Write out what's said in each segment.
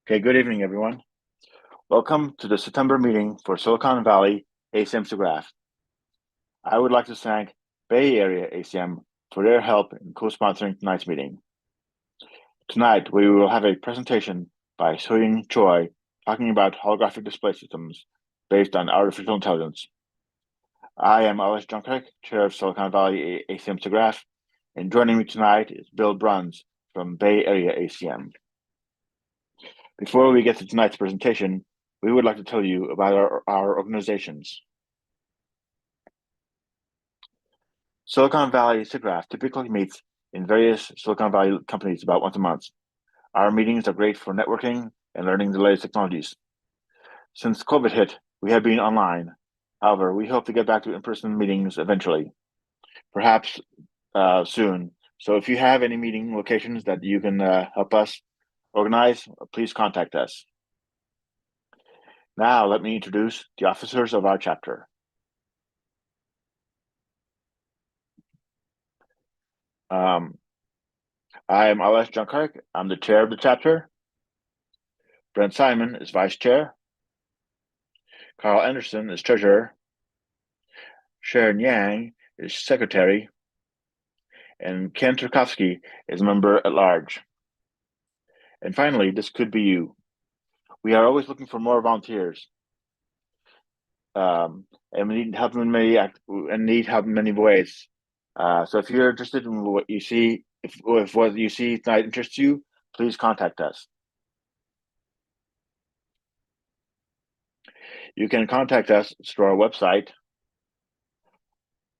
Okay, good evening, everyone. Welcome to the September meeting for Silicon Valley ACM SIGGRAPH. I would like to thank Bay Area ACM for their help in co-sponsoring tonight's meeting. Tonight, we will have a presentation by Suyeon Choi talking about holographic display systems based on artificial intelligence. I am Alice Junkirk, Chair of Silicon Valley ACM SIGGRAPH, and joining me tonight is Bill Bruns from Bay Area ACM. Before we get to tonight's presentation, we would like to tell you about our organizations. Silicon Valley SIGGRAPH typically meets in various Silicon Valley companies about once a month. Our meetings are great for networking and learning the latest technologies. Since COVID hit, we have been online. However, we hope to get back to in-person meetings eventually, perhaps soon. So if you have any meeting locations that you can help us organize, please contact us. Now, let me introduce the officers of our chapter. I am Alice Junkirk. I'm the chair of the chapter. Brent Simon is vice chair. Carl Anderson is treasurer. Sharon Yang is secretary. And Ken Turkowski is member at large. And finally, this could be you. We are always looking for more volunteers. And we need help in many ways. So if you're interested in what you see, if what you see tonight interests you, please contact us. You can contact us through our website,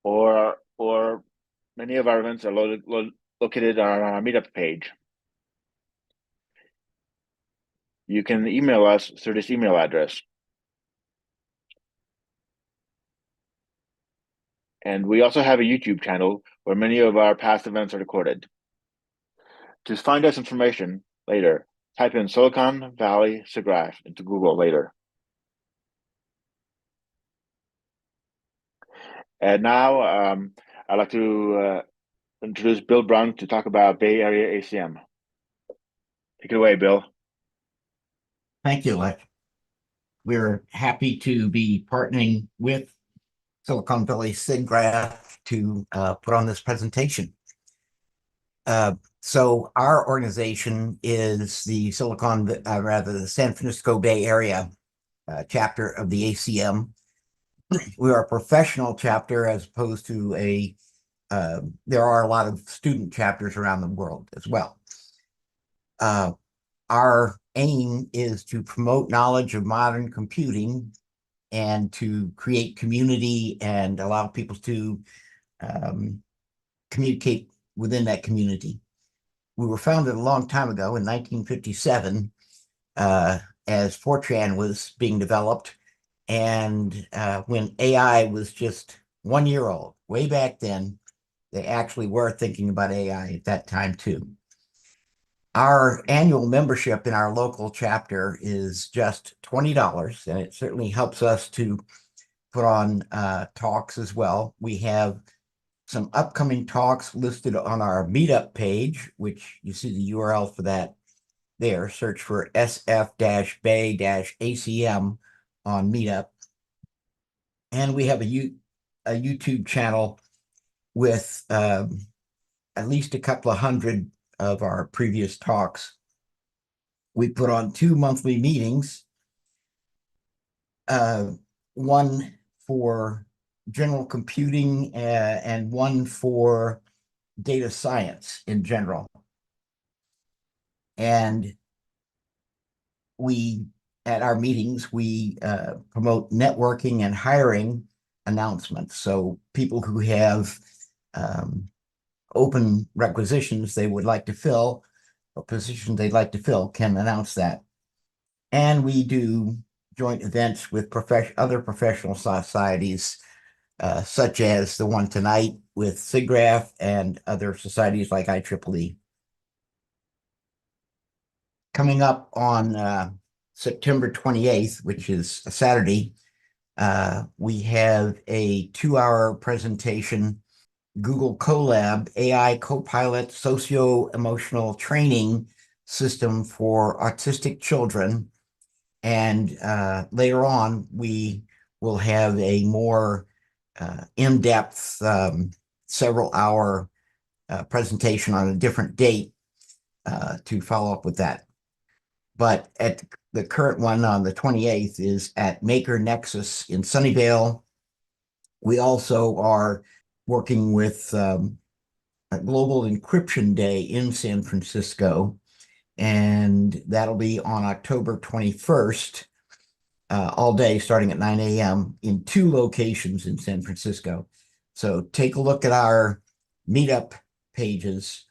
or many of our events are located on our meetup page. You can email us through this email address. And we also have a YouTube channel where many of our past events are recorded. To find us information later, type in Silicon Valley SIGGRAPH into Google later. And now I'd like to introduce Bill Brown to talk about Bay Area ACM. Take it away, Bill. Thank you, Lex. We're happy to be partnering with Silicon Valley SIGGRAPH to put on this presentation. So our organization is the the San Francisco Bay Area chapter of the ACM. We are a professional chapter as opposed to there are a lot of student chapters around the world as well. Our aim is to promote knowledge of modern computing and to create community and allow people to communicate within that community. We were founded a long time ago in 1957 as Fortran was being developed, and when AI was just 1 year old, way back then, they actually were thinking about AI at that time too. Our annual membership in our local chapter is just $20, and it certainly helps us to put on talks as well. We have some upcoming talks listed on our meetup page, which you see the URL for that there. Search for SF-Bay-ACM on Meetup. And we have a YouTube channel with at least a couple of hundred of our previous talks. We put on 2 monthly meetings, one for general computing and one for data science in general. And at our meetings, we promote networking and hiring announcements. So people who have open requisitions they would like to fill, or positions they'd like to fill, can announce that. And we do joint events with other professional societies, such as the one tonight with SIGGRAPH and other societies like IEEE. Coming up on September 28th, which is a Saturday, we have a 2-hour presentation, Google Colab, AI Copilot Socio-Emotional Training system for autistic children. And later on, we will have a more in-depth, several-hour presentation on a different date to follow up with that. But at the current one on the 28th is at Maker Nexus in Sunnyvale. We also are working with a Global Encryption Day in San Francisco, and that'll be on October 21st, all day starting at 9 a.m. in 2 locations in San Francisco. So take a look at our meetup pages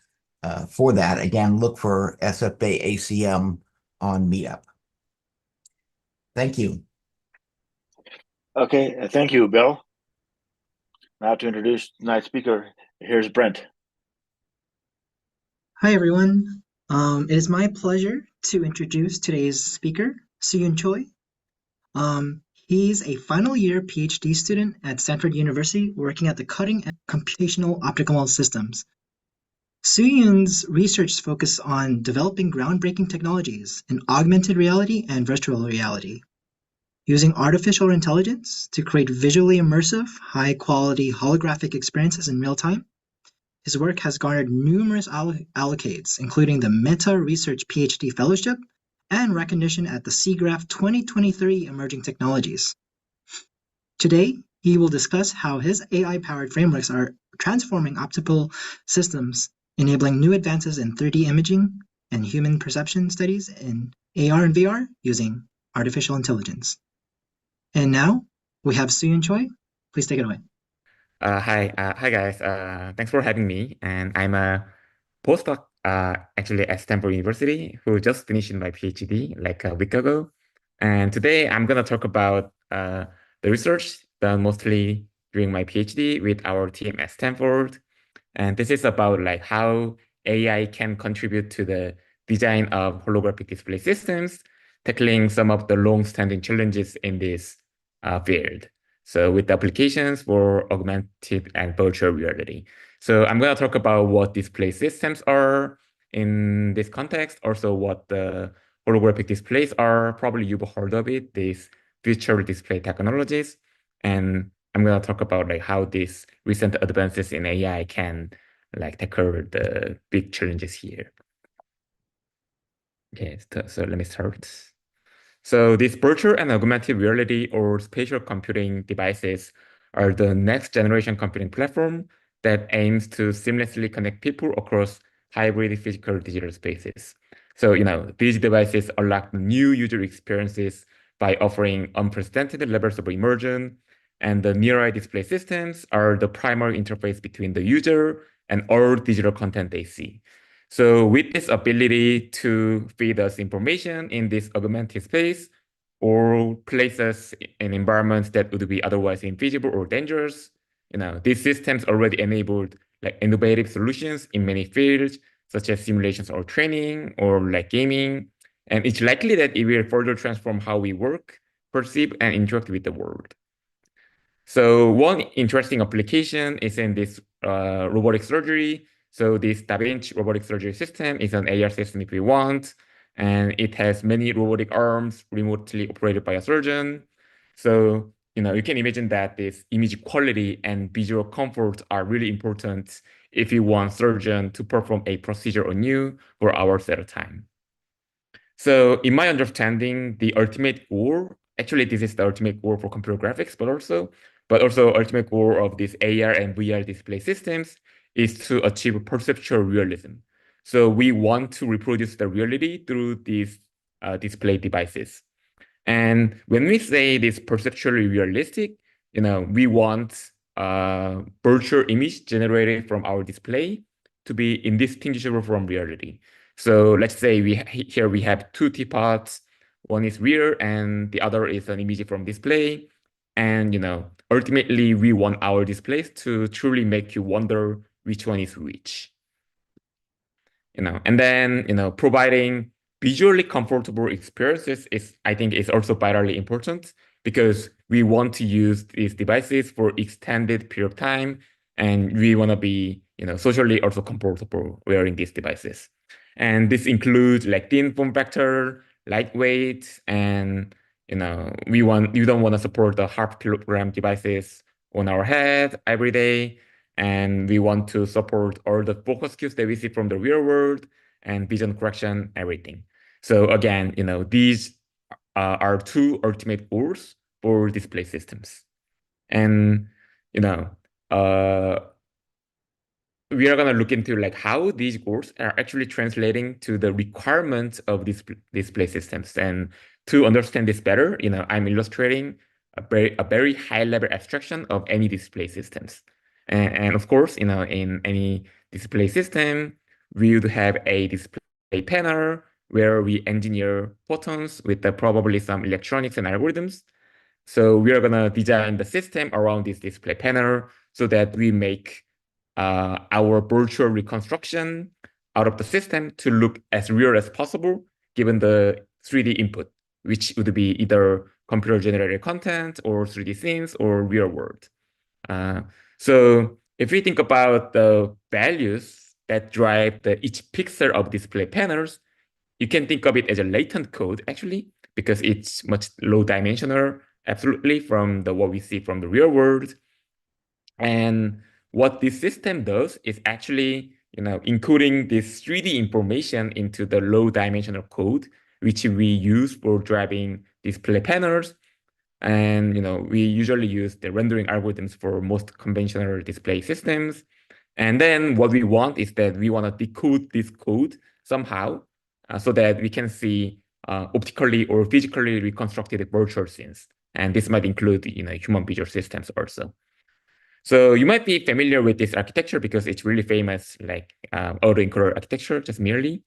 for that. Again, look for SF Bay ACM on Meetup. Thank you. Okay, thank you, Bill. Now to introduce tonight's speaker, here's Brent. Hi, everyone. It is my pleasure to introduce today's speaker, Suyeon Choi. He's a final year PhD student at Stanford University working at the cutting edge of computational optical systems. Suyeon's research focuses on developing groundbreaking technologies in augmented reality and virtual reality, using artificial intelligence to create visually immersive, high-quality holographic experiences in real time. His work has garnered numerous accolades, including the Meta Research PhD Fellowship and recognition at the SIGGRAPH 2023 Emerging Technologies. Today, he will discuss how his AI-powered frameworks are transforming optical systems, enabling new advances in 3D imaging and human perception studies in AR and VR using artificial intelligence. And now, we have Suyeon Choi. Please take it away. Hi guys. Thanks for having me. And I'm a postdoc actually at Stanford University who just finished my PhD like a week ago. And today I'm gonna talk about the research done mostly during my PhD with our team at Stanford. And this is about like how AI can contribute to the design of holographic display systems, tackling some of the long-standing challenges in this field. So with applications for augmented and virtual reality. So I'm going to talk about what display systems are in this context, also what the holographic displays are. Probably you've heard of it, these virtual display technologies. And I'm going to talk about like how these recent advances in AI can like tackle the big challenges here. Okay, so let me start. So these virtual and augmented reality or spatial computing devices are the next generation computing platform that aims to seamlessly connect people across hybrid physical digital spaces. So, these devices unlock new user experiences by offering unprecedented levels of immersion, and the near-eye display systems are the primary interface between the user and all digital content they see. So with this ability to feed us information in this augmented space or place us in environments that would be otherwise invisible or dangerous, these systems already enabled like innovative solutions in many fields, such as simulations or training or like gaming. And it's likely that it will further transform how we work, perceive, and interact with the world. So one interesting application is in this robotic surgery. So this Da Vinci robotic surgery system is an AR system if we want, and it has many robotic arms remotely operated by a surgeon. So, you can imagine that this image quality and visual comfort are really important if you want surgeon to perform a procedure on you for hours at a time. So in my understanding, the ultimate goal, actually this is the ultimate goal for computer graphics, but also ultimate goal of these AR and VR display systems is to achieve perceptual realism. So we want to reproduce the reality through these display devices. And when we say this perceptually realistic, we want virtual image generated from our display to be indistinguishable from reality. So let's say here we have two teapots. One is real and the other is an image from display. And ultimately we want our displays to truly make you wonder which one is which. And then providing visually comfortable experiences I think is also vitally important because we want to use these devices for extended period of time, and we want to be socially also comfortable wearing these devices. And this includes like thin form factor, lightweight, and you don't want to support the half kilogram devices on our head every day. And we want to support all the focus cues that we see from the real world and vision correction, everything. So again, these are two ultimate goals for display systems. And we are going to look into like how these goals are actually translating to the requirements of these display systems. And to understand this better, I'm illustrating a very high level abstraction of any display systems. And of course, in any display system, we would have a display panel where we engineer photons with probably some electronics and algorithms. So we are going to design the system around this display panel so that we make our virtual reconstruction out of the system to look as real as possible given the 3D input, which would be either computer-generated content or 3D scenes or real world. So if we think about the values that drive each pixel of display panels, you can think of it as a latent code, actually, because it's much low dimensional, absolutely, from what we see from the real world. And what this system does is actually, encoding this 3D information into the low dimensional code, which we use for driving display panels. And, we usually use the rendering algorithms for most conventional display systems. And then what we want is that we want to decode this code somehow so that we can see optically or physically reconstructed virtual scenes. And this might include, human visual systems also. So you might be familiar with this architecture because it's really famous, like autoencoder architecture, just merely.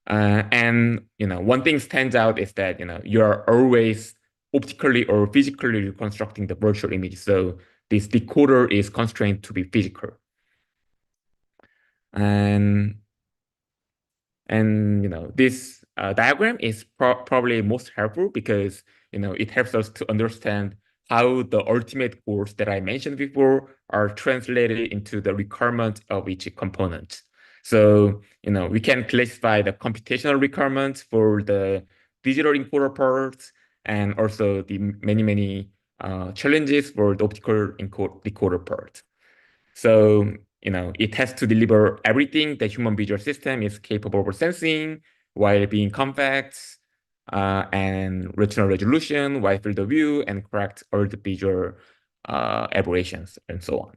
And one thing stands out is that you are always optically or physically reconstructing the virtual image. So this decoder is constrained to be physical. And this diagram is probably most helpful because it helps us to understand how the ultimate goals that I mentioned before are translated into the requirement of each component. So we can classify the computational requirements for the digital encoder parts and also the many challenges for the optical decoder part. So it has to deliver everything the human visual system is capable of sensing while being compact and retinal resolution, wide field of view, and correct all the visual aberrations and so on.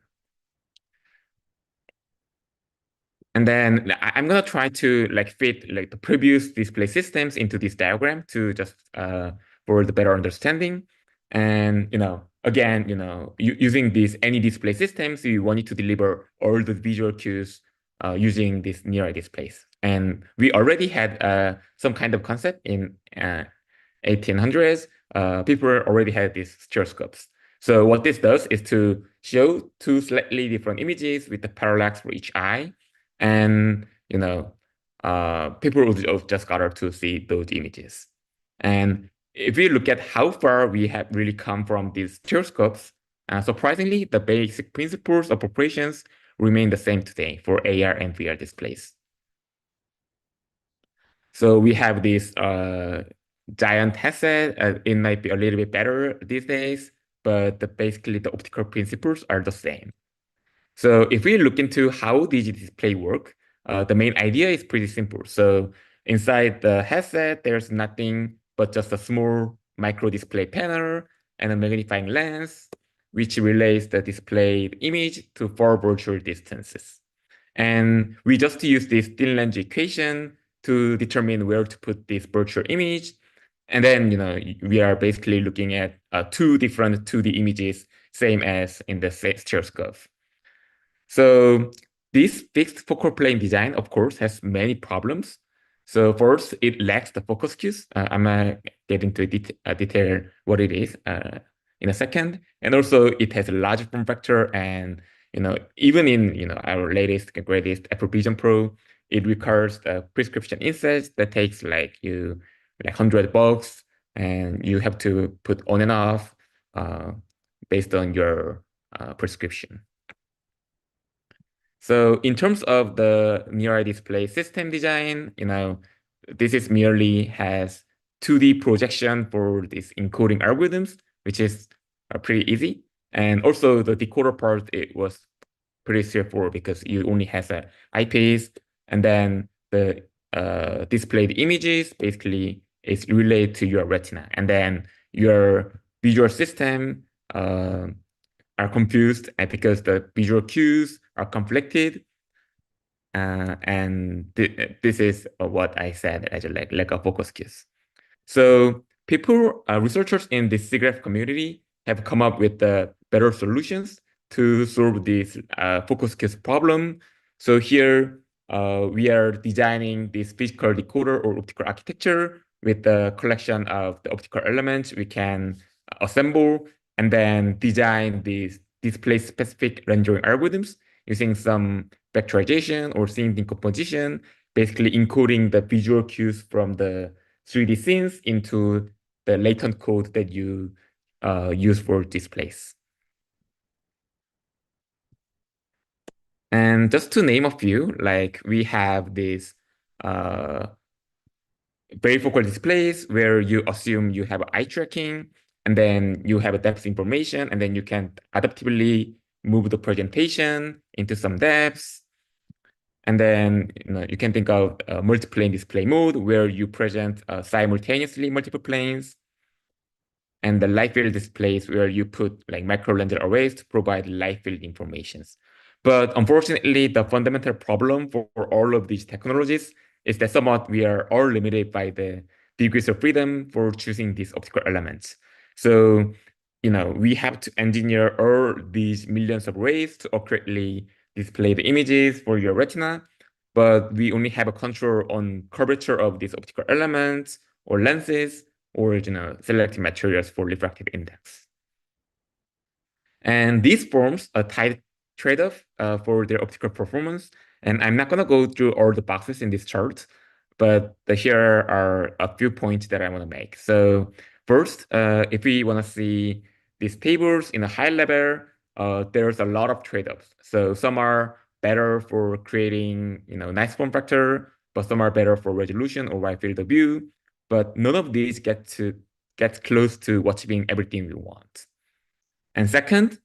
And then I'm gonna try to fit the previous display systems into this diagram to just for the better understanding. And again, using these any display systems, you want it to deliver all the visual cues using these near displays. And we already had some kind of concept in 1800s. People already had these stereoscopes. So what this does is to show two slightly different images with the parallax for each eye. And people would just gather to see those images. And if we look at how far we have really come from these stereoscopes, surprisingly, the basic principles of operations remain the same today for AR and VR displays. So we have this giant headset. It might be a little bit better these days, but basically the optical principles are the same. So if we look into how digital display work, the main idea is pretty simple. So inside the headset, there's nothing but just a small micro display panel and a magnifying lens, which relays the displayed image to 4 virtual distances. And we just use this thin lens equation to determine where to put this virtual image. And then, we are basically looking at 2 different 2D images, same as in the stereoscope. So this fixed focal plane design, of course, has many problems. So first, it lacks the focus cues. I'm gonna get into detail what it is in a second. And also, it has a large form factor, and even in our latest and greatest Apple Vision Pro, it requires a prescription inserts that takes like $100, and you have to put on and off based on your prescription. So in terms of the near display system design, this is merely has 2D projection for these encoding algorithms, which is pretty easy. And also the decoder part, it was pretty straightforward because you only has a eyepiece, and then the displayed images basically is relayed to your retina, and then your visual system are confused because the visual cues are conflicted. And this is what I said as a lack of focus cues. So researchers in the SIGGRAPH community have come up with better solutions to solve this focus cues problem. So here we are designing this physical decoder or optical architecture with the collection of the optical elements we can assemble, and then design these display-specific rendering algorithms using some vectorization or scene decomposition, basically encoding the visual cues from the 3D scenes into the latent code that you use for displays. And just to name a few, like we have these varifocal displays where you assume you have eye tracking, and then you have a depth information, and then you can adaptively move the presentation into some depths. And then you can think of a multi-plane display mode where you present simultaneously multiple planes, and the light field displays where you put like micro lens arrays to provide light field informations. But unfortunately, the fundamental problem for all of these technologies is that somewhat we are all limited by the degrees of freedom for choosing these optical elements. So, we have to engineer all these millions of rays to accurately display the images for your retina, but we only have a control on curvature of these optical elements or lenses, or selecting materials for refractive index. And these forms a tight trade-off for their optical performance. And I'm not going to go through all the boxes in this chart, but here are a few points that I want to make. So first, if we want to see these tables in a high level, there's a lot of trade-offs. So some are better for creating nice form factor, but some are better for resolution or wide field of view. But none of these gets close to achieving everything we want. And second,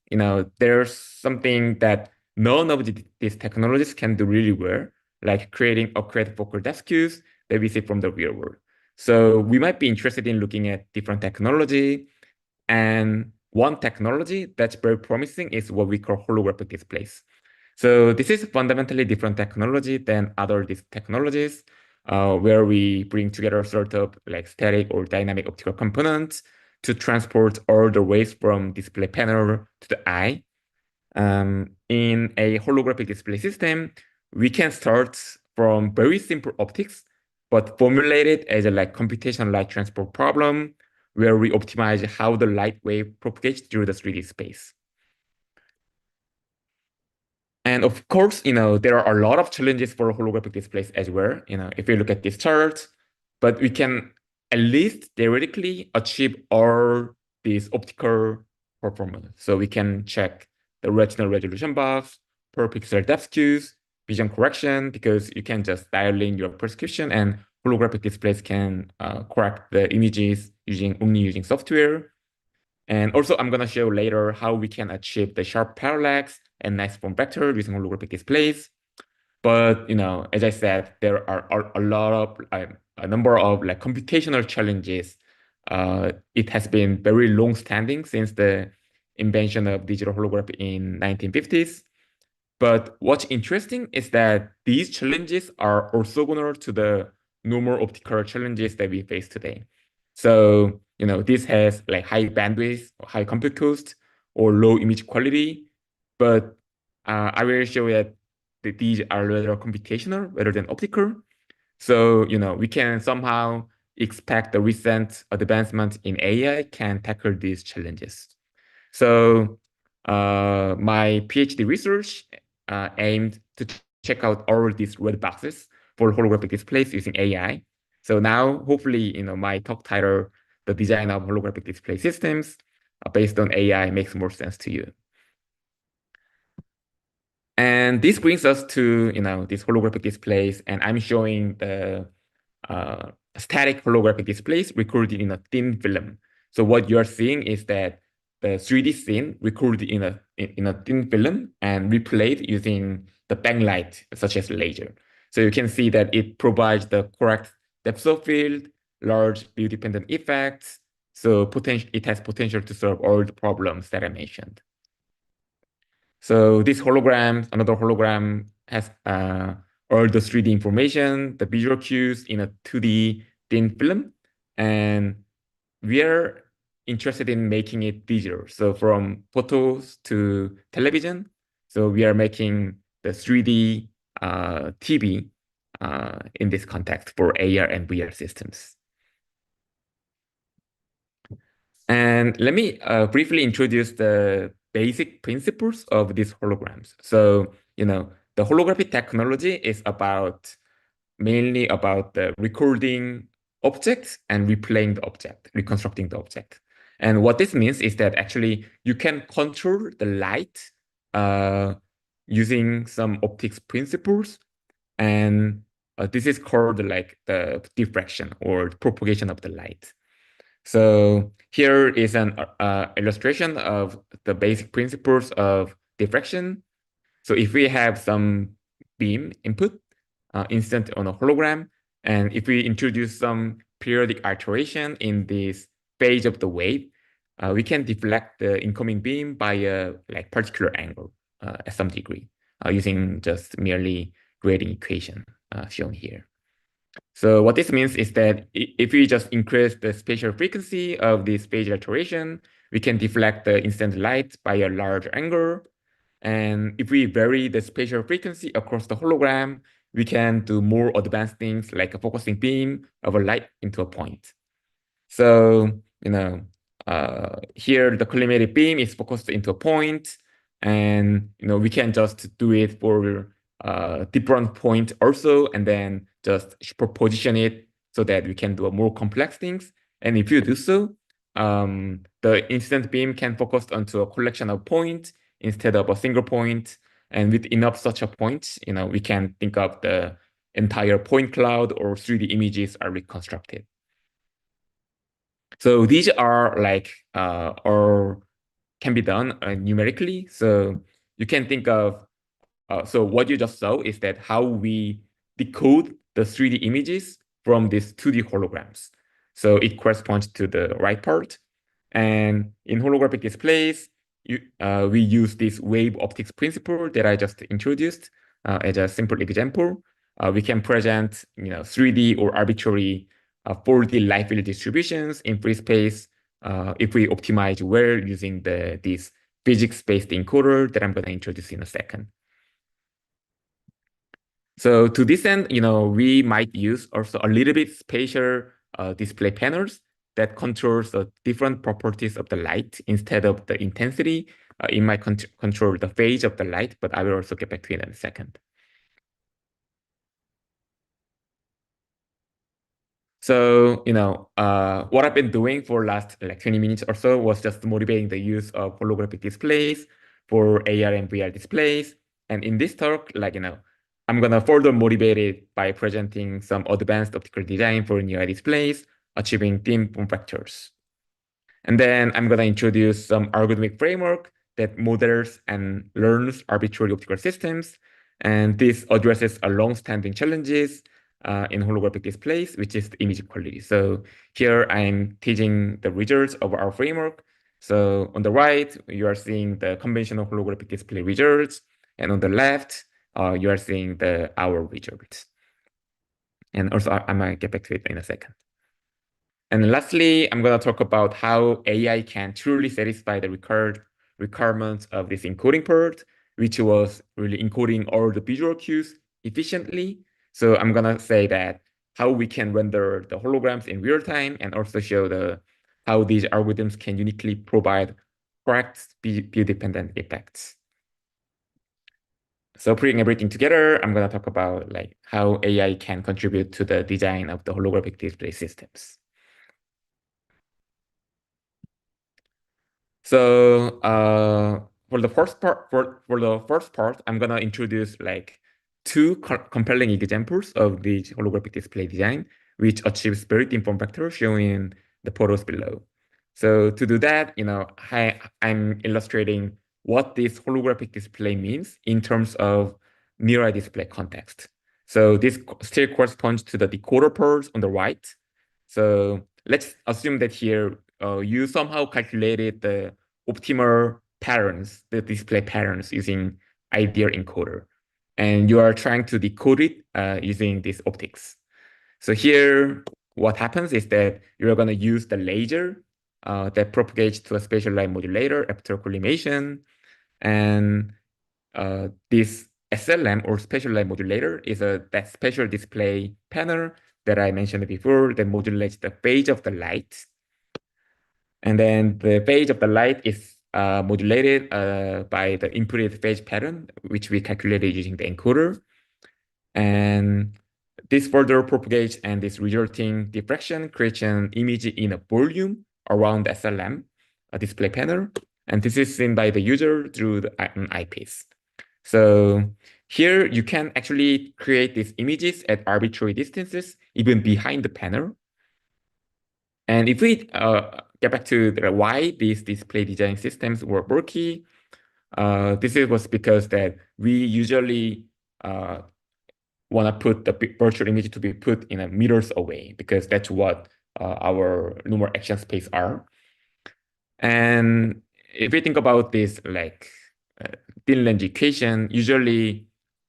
there's something that none of these technologies can do really well, like creating accurate focal depth cues that we see from the real world. So we might be interested in looking at different technology. And one technology that's very promising is what we call holographic displays. So this is fundamentally different technology than other these technologies, where we bring together sort of like static or dynamic optical components to transport all the waves from display panel to the eye. In a holographic display system, we can start from very simple optics, but formulate it as a computational light transport problem, where we optimize how the light wave propagates through the 3D space. And of course, there are a lot of challenges for holographic displays as well, if you look at this chart, but we can at least theoretically achieve all these optical performance. So we can check the retinal resolution buffs, per pixel depth cues, vision correction, because you can just dial in your prescription, and holographic displays can correct the images only using software. And also, I'm going to show later how we can achieve the sharp parallax and nice form vector using holographic displays. But, as I said, there are a number of computational challenges. It has been very long standing since the invention of digital holography in 1950s. But what's interesting is that these challenges are orthogonal to the normal optical challenges that we face today. So, this has high bandwidth, high compute cost, or low image quality. But I will show that these are rather computational rather than optical. So, we can somehow expect the recent advancement in AI can tackle these challenges. So, my PhD research aimed to check out all these red boxes for holographic displays using AI. So now, hopefully, my talk title, "The Design of Holographic Display Systems," based on AI makes more sense to you. And this brings us to, these holographic displays, and I'm showing the static holographic displays recorded in a thin film. So what you're seeing is that the 3D scene recorded in a thin film and replayed using the backlight, such as laser. So you can see that it provides the correct depth of field, large view-dependent effects. So it has potential to solve all the problems that I mentioned. So this hologram, another hologram, has all the 3D information, the visual cues in a 2D thin film, and we are interested in making it digital. So from photos to television, so we are making the 3D TV in this context for AR and VR systems. And let me briefly introduce the basic principles of these holograms. So, the holographic technology is mainly about the recording objects and replaying the object, reconstructing the object. And what this means is that actually you can control the light using some optics principles. And this is called like the diffraction or propagation of the light. So here is an illustration of the basic principles of diffraction. So if we have some beam input incident on a hologram, and if we introduce some periodic alteration in this phase of the wave, we can deflect the incoming beam by a particular angle at some degree using just merely grading equation shown here. So what this means is that if we just increase the spatial frequency of this phase alteration, we can deflect the incident light by a large angle. And if we vary the spatial frequency across the hologram, we can do more advanced things like a focusing beam of a light into a point. So, here the collimated beam is focused into a point, and we can just do it for different point also, and then just position it so that we can do more complex things. And if you do so, the incident beam can focus onto a collection of points instead of a single point. And with enough such a points, we can think of the entire point cloud or 3D images are reconstructed. So these are or can be done numerically. So you can think of, so what you just saw is that how we decode the 3D images from these 2D holograms. So it corresponds to the right part. And in holographic displays, we use this wave optics principle that I just introduced as a simple example. We can present 3D or arbitrary 4D light field distributions in free space if we optimize well using this physics-based encoder that I'm going to introduce in a second. So to this end, we might use also a little bit spatial display panels that controls the different properties of the light instead of the intensity. It might control the phase of the light, but I will also get back to it in a second. So, what I've been doing for last 20 minutes or so was just motivating the use of holographic displays for AR and VR displays. And in this talk, I'm gonna further motivate it by presenting some advanced optical design for near displays, achieving thin form factors. And then I'm gonna introduce some algorithmic framework that models and learns arbitrary optical systems. And this addresses a long-standing challenges in holographic displays, which is the image quality. So here I'm teaching the results of our framework. So on the right, you are seeing the conventional holographic display results. And on the left, you are seeing our results. And also, I might get back to it in a second. And lastly, I'm going to talk about how AI can truly satisfy the requirements of this encoding part, which was really encoding all the visual cues efficiently. So I'm going to say that how we can render the holograms in real time and also show how these algorithms can uniquely provide correct view-dependent effects. So putting everything together, I'm going to talk about how AI can contribute to the design of the holographic display systems. So for the first part, I'm gonna introduce like two compelling examples of the holographic display design, which achieves very thin form factor shown in the photos below. So to do that, I'm illustrating what this holographic display means in terms of near display context. So this still corresponds to the decoder pairs on the right. So let's assume that here you somehow calculated the optimal patterns, the display patterns using ideal encoder. And you are trying to decode it using these optics. So here, what happens is that you're going to use the laser that propagates to a spatial light modulator after collimation. And this SLM or spatial light modulator is that spatial display panel that I mentioned before that modulates the phase of the light. And then the phase of the light is modulated by the inputted phase pattern, which we calculated using the encoder. And this further propagates, and this resulting diffraction creates an image in a volume around the SLM, a display panel. And this is seen by the user through the eyepiece. So here you can actually create these images at arbitrary distances, even behind the panel. And if we get back to why these display design systems were bulky, this was because that we usually want to put the virtual image to be put in a meters away, because that's what our normal action space are. And if we think about this like thin lens equation, usually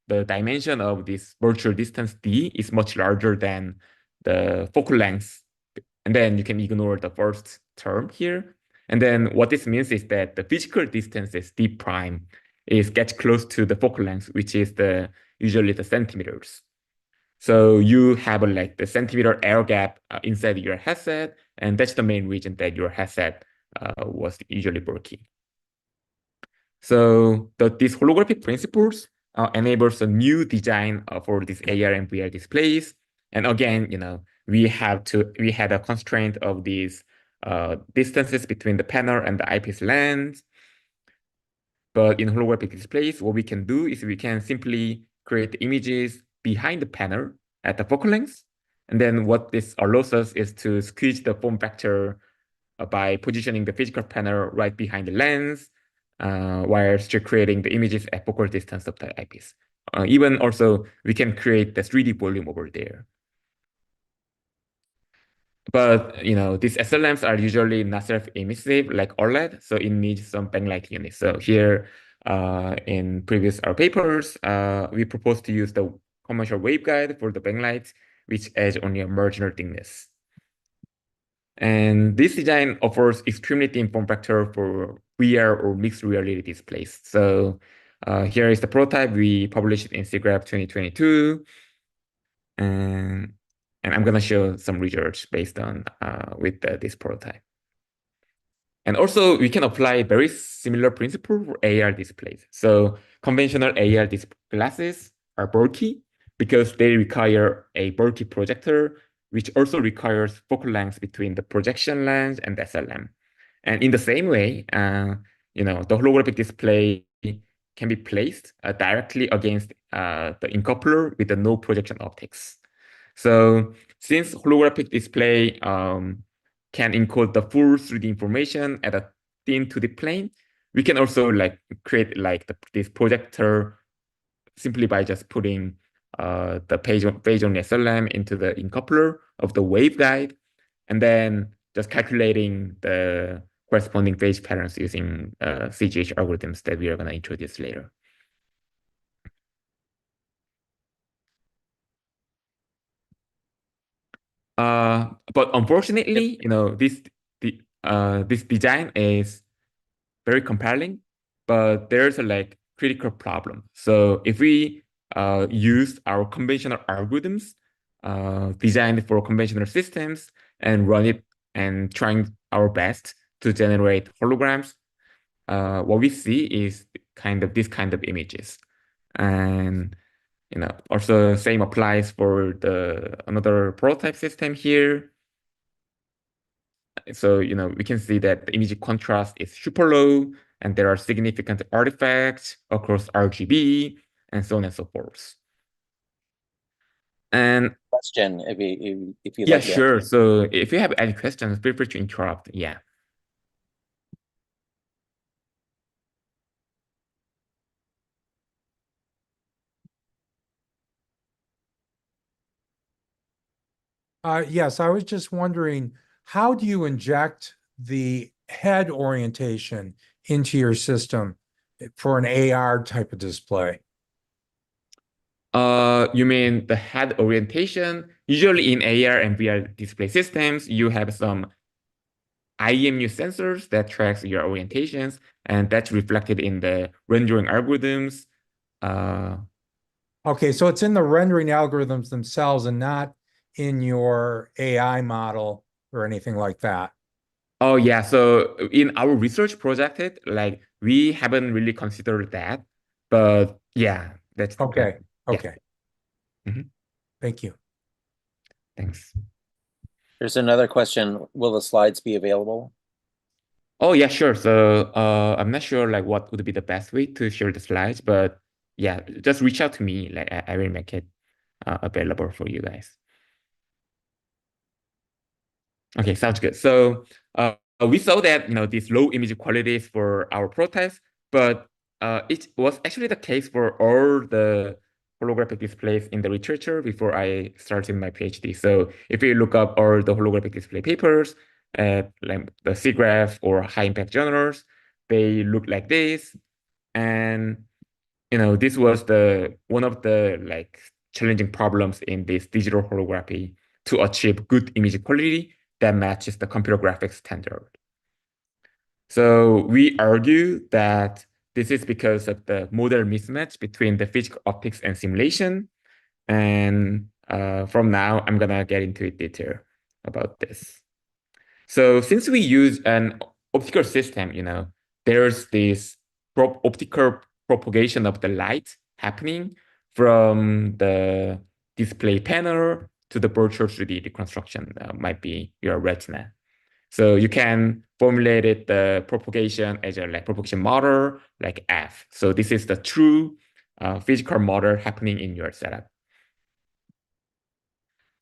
the dimension of this virtual distance d is much larger than the focal length. And then you can ignore the first term here. And then what this means is that the physical distances d prime gets close to the focal length, which is usually the centimeters. So you have like the centimeter air gap inside your headset, and that's the main reason that your headset was usually bulky. So these holographic principles enables a new design for these AR and VR displays. And again, we had a constraint of these distances between the panel and the eyepiece lens. But in holographic displays, what we can do is we can simply create images behind the panel at the focal length. And then what this allows us is to squeeze the form factor by positioning the physical panel right behind the lens, while still creating the images at focal distance of the eyepiece. Even also, we can create the 3D volume over there. But these SLMs are usually not self-emissive like OLED, so it needs some backlight units. So here, in previous our papers, we proposed to use the commercial waveguide for the backlight, which adds only a marginal thickness. And this design offers extremely thin form factor for VR or mixed reality displays. So here is the prototype. We published it in SIGGRAPH 2022. And I'm going to show some research based on with this prototype. And also, we can apply very similar principle for AR displays. So conventional AR glasses are bulky because they require a bulky projector, which also requires focal length between the projection lens and the SLM. And in the same way, the holographic display can be placed directly against the incoupler with the no projection optics. So since holographic display can encode the full 3D information at a thin 2D plane, we can also create this projector simply by just putting the phase only SLM into the incoupler of the waveguide, and then just calculating the corresponding phase patterns using CGH algorithms that we are going to introduce later. But unfortunately, this design is very compelling, but there's a critical problem. So if we use our conventional algorithms designed for conventional systems and run it and trying our best to generate holograms, what we see is this kind of images. And also same applies for another prototype system here. So we can see that the image contrast is super low, and there are significant artifacts across RGB, and so on and so forth. And question if you yeah, like to sure. So if you have any questions, feel free to interrupt. Yeah. Yes, I was just wondering, how do you inject the head orientation into your system for an AR type of display? You mean the head orientation? Usually in AR and VR display systems, you have some IMU sensors that tracks your orientations, and that's reflected in the rendering algorithms. Okay, so it's in the rendering algorithms themselves and not in your AI model or anything like that. Oh yeah, so in our research project, like we haven't really considered that, but yeah, that's Okay, yeah. okay. Mhm. Thank you. Thanks. There's another question. Will the slides be available? Oh yeah, sure. So I'm not sure like what would be the best way to share the slides, but yeah, just reach out to me. Like I will make it available for you guys. Okay, sounds good. So we saw that these low image qualities for our prototypes, but it was actually the case for all the holographic displays in the literature before I started my PhD. So if you look up all the holographic display papers at like the SIGGRAPH or high impact journals, they look like this. And this was one of the like challenging problems in this digital holography to achieve good image quality that matches the computer graphics standard. So we argue that this is because of the model mismatch between the physical optics and simulation. And from now, I'm gonna get into detail about this. So since we use an optical system, there's this optical propagation of the light happening from the display panel to the virtual 3D reconstruction, might be your retina. So you can formulate it, the propagation as a propagation model, like F. So this is the true physical model happening in your setup.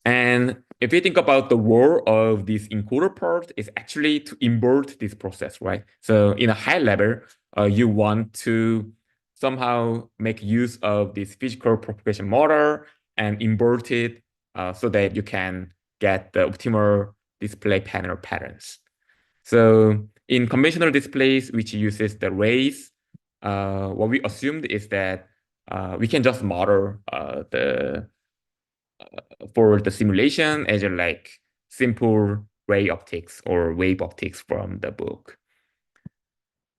And if you think about the role of this encoder part, is actually to invert this process, right? So in a high level, you want to somehow make use of this physical propagation model and invert it so that you can get the optimal display panel patterns. So in conventional displays, which uses the rays, what we assumed is that we can just model for the simulation as a like simple ray optics or wave optics from the book.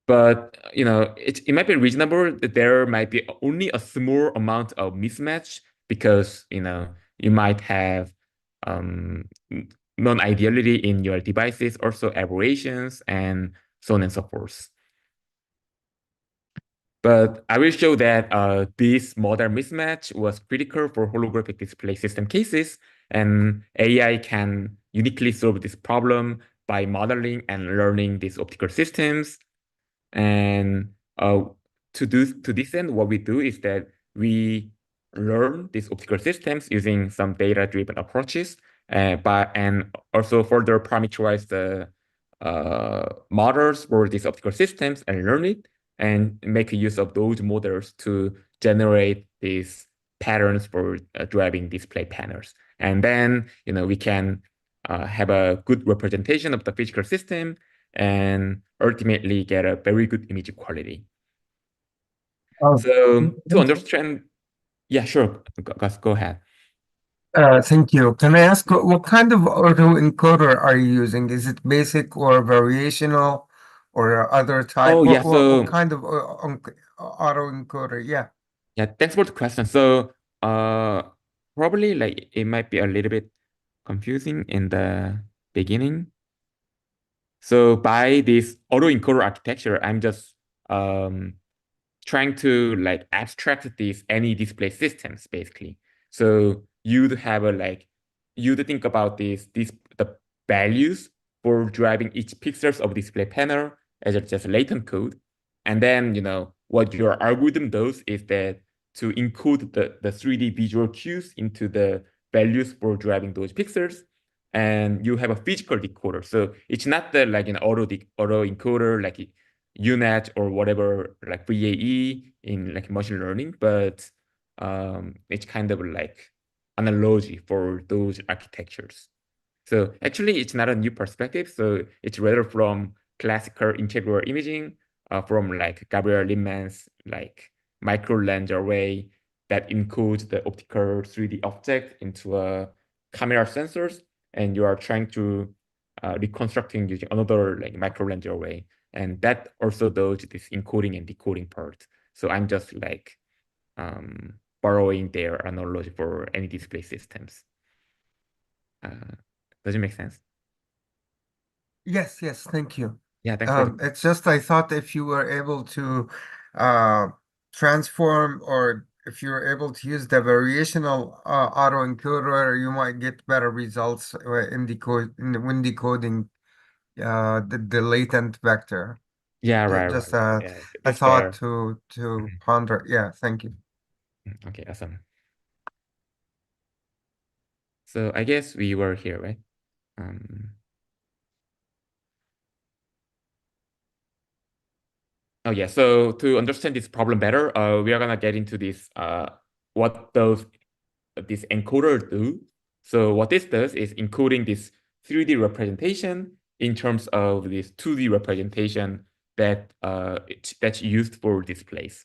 But it might be reasonable that there might be only a small amount of mismatch because you might have non-ideality in your devices, also aberrations, and so on and so forth. But I will show that this model mismatch was critical for holographic display system cases, and AI can uniquely solve this problem by modeling and learning these optical systems. And to this end, what we do is that we learn these optical systems using some data-driven approaches, and also further parameterize the models for these optical systems and learn it and make use of those models to generate these patterns for driving display panels. And then we can have a good representation of the physical system and ultimately get a very good image quality. So to understand, yeah, sure, go ahead. Thank you. Can I ask what kind of autoencoder are you using? Is it basic or variational or other type? Oh yeah, What kind of autoencoder? Yeah. Yeah, thanks for the question. So probably like it might be a little bit confusing in the beginning. So by this autoencoder architecture, I'm just trying to like abstract these any display systems basically. So you'd have you'd think about the values for driving each pixels of display panel as just latent code. And then, what your algorithm does is that to encode the 3D visual cues into the values for driving those pixels, and you have a physical decoder. So it's not the auto encoder like UNet or whatever, like VAE in like machine learning, but it's kind of like analogy for those architectures. So actually, it's not a new perspective. So it's rather from classical integral imaging, from like Gabriel Lippmann's like micro lens array that encodes the optical 3D object into a camera sensors, and you are trying to reconstructing using another like micro lens array, and that also does this encoding and decoding part. So I'm just like borrowing their analogy for any display systems. Does it make sense? Yes, thank you. Yeah, thanks for the It's just I thought if you were able to transform, or if you were able to use the variational autoencoder, you might get better results when decoding the latent vector. yeah, right. Just Yeah, a that's thought fair. to ponder. Yeah, thank you. Okay, awesome. So I guess we were here, right? Oh yeah. So to understand this problem better, we are gonna get into this. What does this encoder do? So what this does is encoding this 3D representation in terms of this 2D representation that that's used for displays.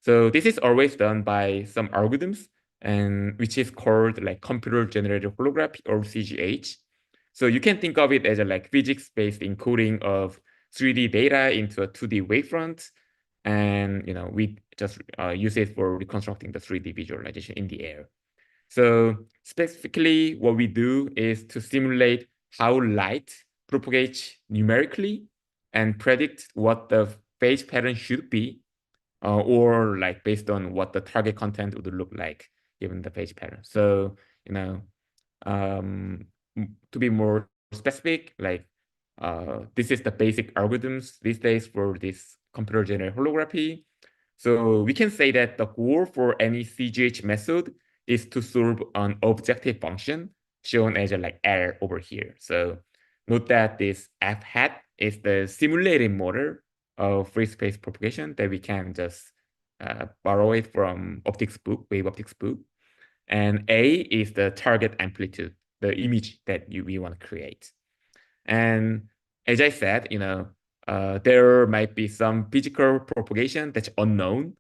So this is always done by some algorithms, and which is called like computer generated holography, or CGH. So you can think of it as a like physics-based encoding of 3D data into a 2D wavefront, and we just use it for reconstructing the 3D visualization in the air. So specifically, what we do is to simulate how light propagates numerically and predict what the phase pattern should be, or like based on what the target content would look like given the phase pattern. So, to be more specific, like this is the basic algorithms these days for this computer generated holography. So we can say that the goal for any CGH method is to solve an objective function shown as a like L over here. So note that this F hat is the simulated model of free space propagation that we can just borrow it from optics book, wave optics book. And A is the target amplitude, the image that we want to create. And as I said, there might be some physical propagation that's unknown,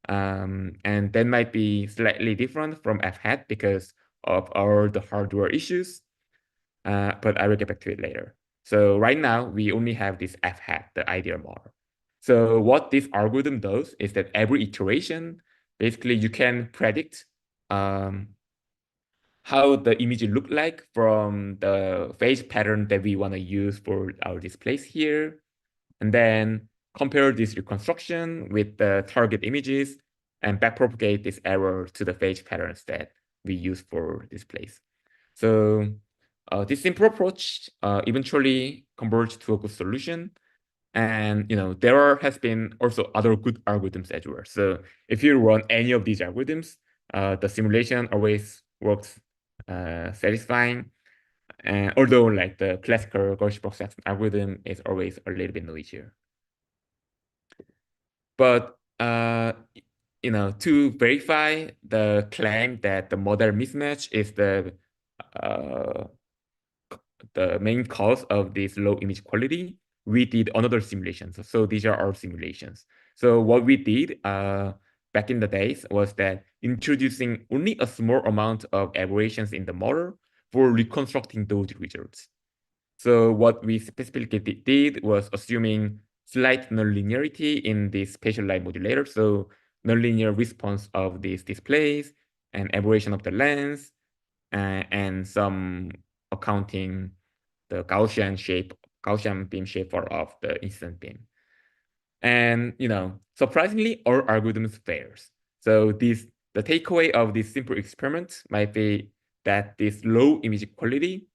and that might be slightly different from F hat because of all the hardware issues, but I will get back to it later. So right now, we only have this F hat, the ideal model. So what this algorithm does is that every iteration, basically you can predict how the image look like from the phase pattern that we want to use for our displays here, and then compare this reconstruction with the target images and backpropagate this error to the phase patterns that we use for displays. So this simple approach eventually converged to a good solution. And there has been also other good algorithms as well. So if you run any of these algorithms, the simulation always works satisfying. And although like the classical Gaussian-Box-Jackson algorithm is always a little bit noisier. But to verify the claim that the model mismatch is the main cause of this low image quality, we did another simulation. So these are our simulations. So what we did back in the days was that introducing only a small amount of aberrations in the model for reconstructing those results. So what we specifically did was assuming slight nonlinearity in the spatial light modulator. So nonlinear response of these displays and aberration of the lens, and some accounting the Gaussian beam shaper of the incident beam. And surprisingly, our algorithms fails. So the takeaway of this simple experiment might be that this low image quality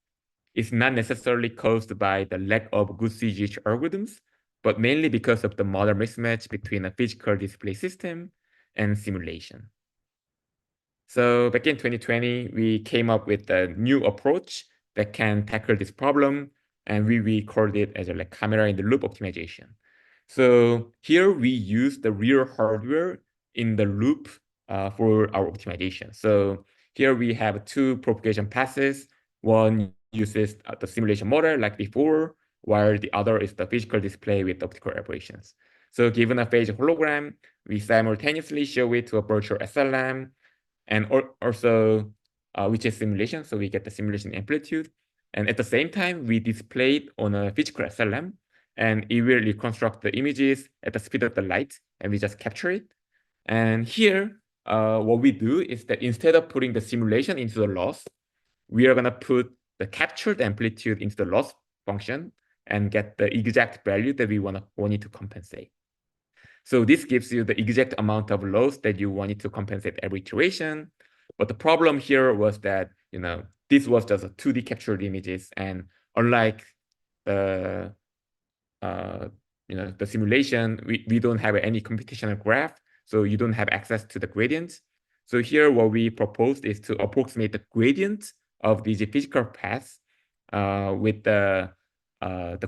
is not necessarily caused by the lack of good CGH algorithms, but mainly because of the model mismatch between a physical display system and simulation. So back in 2020, we came up with a new approach that can tackle this problem, and we called it as a camera in the loop optimization. So here we use the real hardware in the loop for our optimization. So here we have two propagation passes. One uses the simulation model like before, while the other is the physical display with optical aberrations. So given a phase hologram, we simultaneously show it to a virtual SLM, and also which is simulation, so we get the simulation amplitude. And at the same time, we display it on a physical SLM, and it will reconstruct the images at the speed of the light, and we just capture it. And here, what we do is that instead of putting the simulation into the loss, we are going to put the captured amplitude into the loss function and get the exact value that we want it to compensate. So this gives you the exact amount of loss that you wanted to compensate every iteration. But the problem here was that, this was just a 2D captured images, and unlike the the simulation, we don't have any computational graph, so you don't have access to the gradient. So here what we proposed is to approximate the gradient of these physical paths with the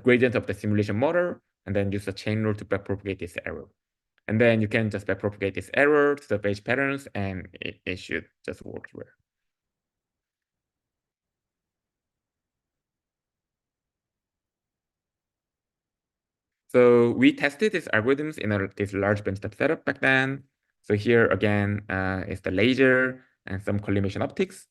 gradient of the simulation model, and then use a chain rule to backpropagate this error. And then you can just backpropagate this error to the phase patterns, and it should just work well. So we tested these algorithms in this large benchtop setup back then. So here again is the laser and some collimation optics.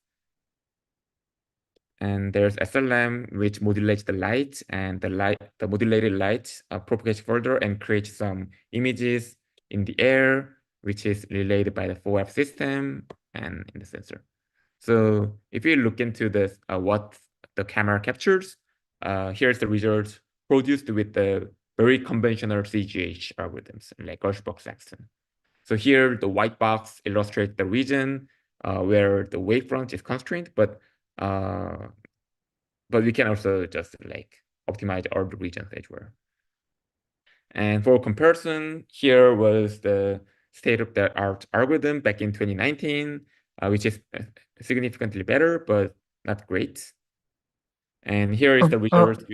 And there's SLM, which modulates the light, and the modulated light propagates further and creates some images in the air, which is relayed by the FOAP system and in the sensor. So if you look into this, what the camera captures, here's the result produced with the very conventional CGH algorithms like Gershbox-Saxton. So here the white box illustrates the region where the wavefront is constrained, but we can also just optimize all the regions as well. And for comparison, here was the state-of-the-art algorithm back in 2019, which is significantly better, but not great. And here is the result.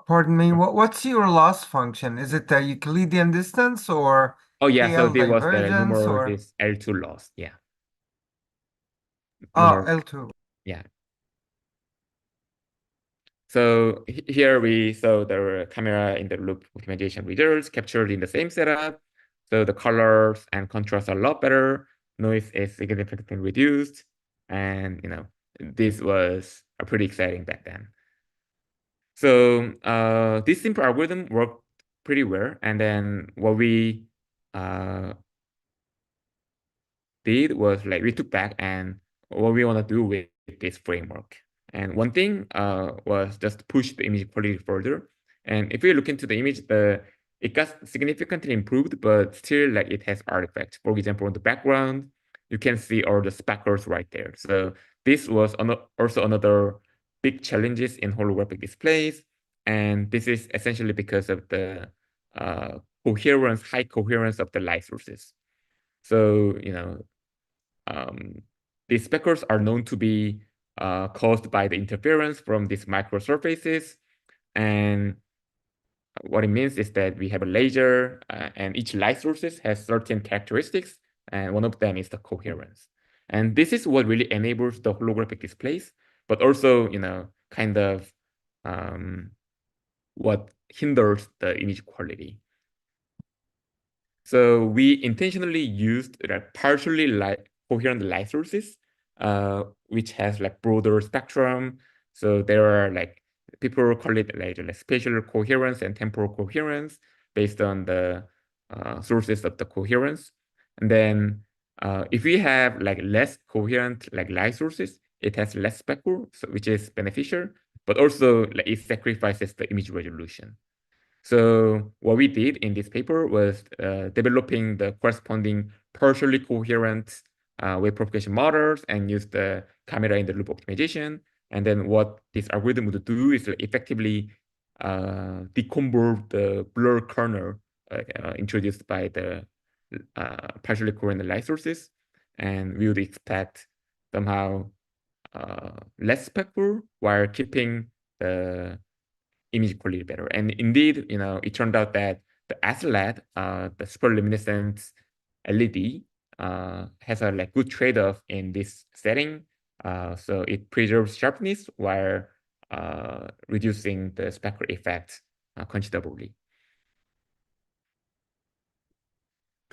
Pardon me, what's your loss function? Is it the Euclidean distance or Oh yeah, so KL there was the divergence number, or this L2 loss, yeah. L2. Yeah. So here we saw the camera in the loop optimization results captured in the same setup. So the colors and contrast are a lot better. Noise is significantly reduced. And, this was pretty exciting back then. So this simple algorithm worked pretty well. And then what we did was we took back and what we want to do with this framework. And one thing was just push the image quality further. And if you look into the image, it got significantly improved, but still it has artifacts. For example, on the background, you can see all the speckles right there. So this was also another big challenges in holographic displays. And this is essentially because of the high coherence of the light sources. So, these speckles are known to be caused by the interference from these microsurfaces. And what it means is that we have a laser and each light sources has certain characteristics, and one of them is the coherence. And this is what really enables the holographic displays, but also, kind of what hinders the image quality. So we intentionally used partially coherent light sources, which has broader spectrum. So there are people call it spatial coherence and temporal coherence based on the sources of the coherence. And then if we have less coherent light sources, it has less speckle, so which is beneficial, but also it sacrifices the image resolution. So what we did in this paper was developing the corresponding partially coherent wave propagation models and use the camera in the loop optimization. And then what this algorithm would do is effectively deconvolve the blur kernel introduced by the partially coherent light sources, and we would expect somehow less spectral while keeping the image quality better. And indeed, it turned out that the SLAD, the superluminescent LED, has a good trade-off in this setting. So it preserves sharpness while reducing the spectral effect considerably.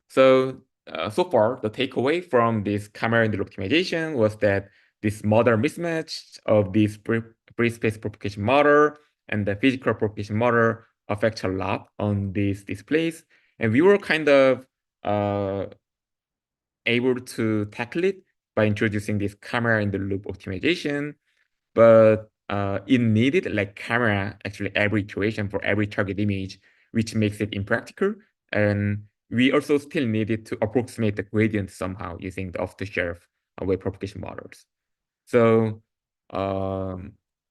So far, the takeaway from this camera angle optimization was that this model mismatch of this free space propagation model and the physical propagation model affects a lot on these displays. And we were kind of able to tackle it by introducing this camera in the loop optimization, but it needed camera actually every iteration for every target image, which makes it impractical. And we also still needed to approximate the gradient somehow using the off-the-shelf wave propagation models. So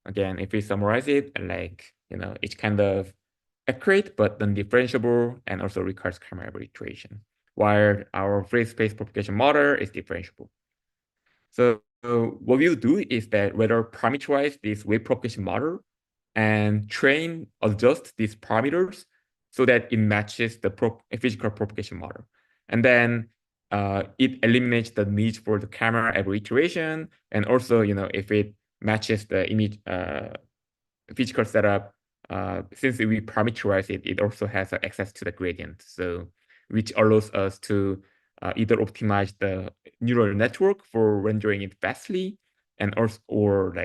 again, if we summarize it, it's kind of accurate but non-differentiable and also requires camera every iteration, while our free space propagation model is differentiable. So what we'll do is that whether parameterize this wave propagation model and adjust these parameters so that it matches the physical propagation model. And then it eliminates the need for the camera every iteration. And also, if it matches the image physical setup, since we parameterize it, it also has access to the gradient. So which allows us to either optimize the neural network for rendering it fastly, and also, or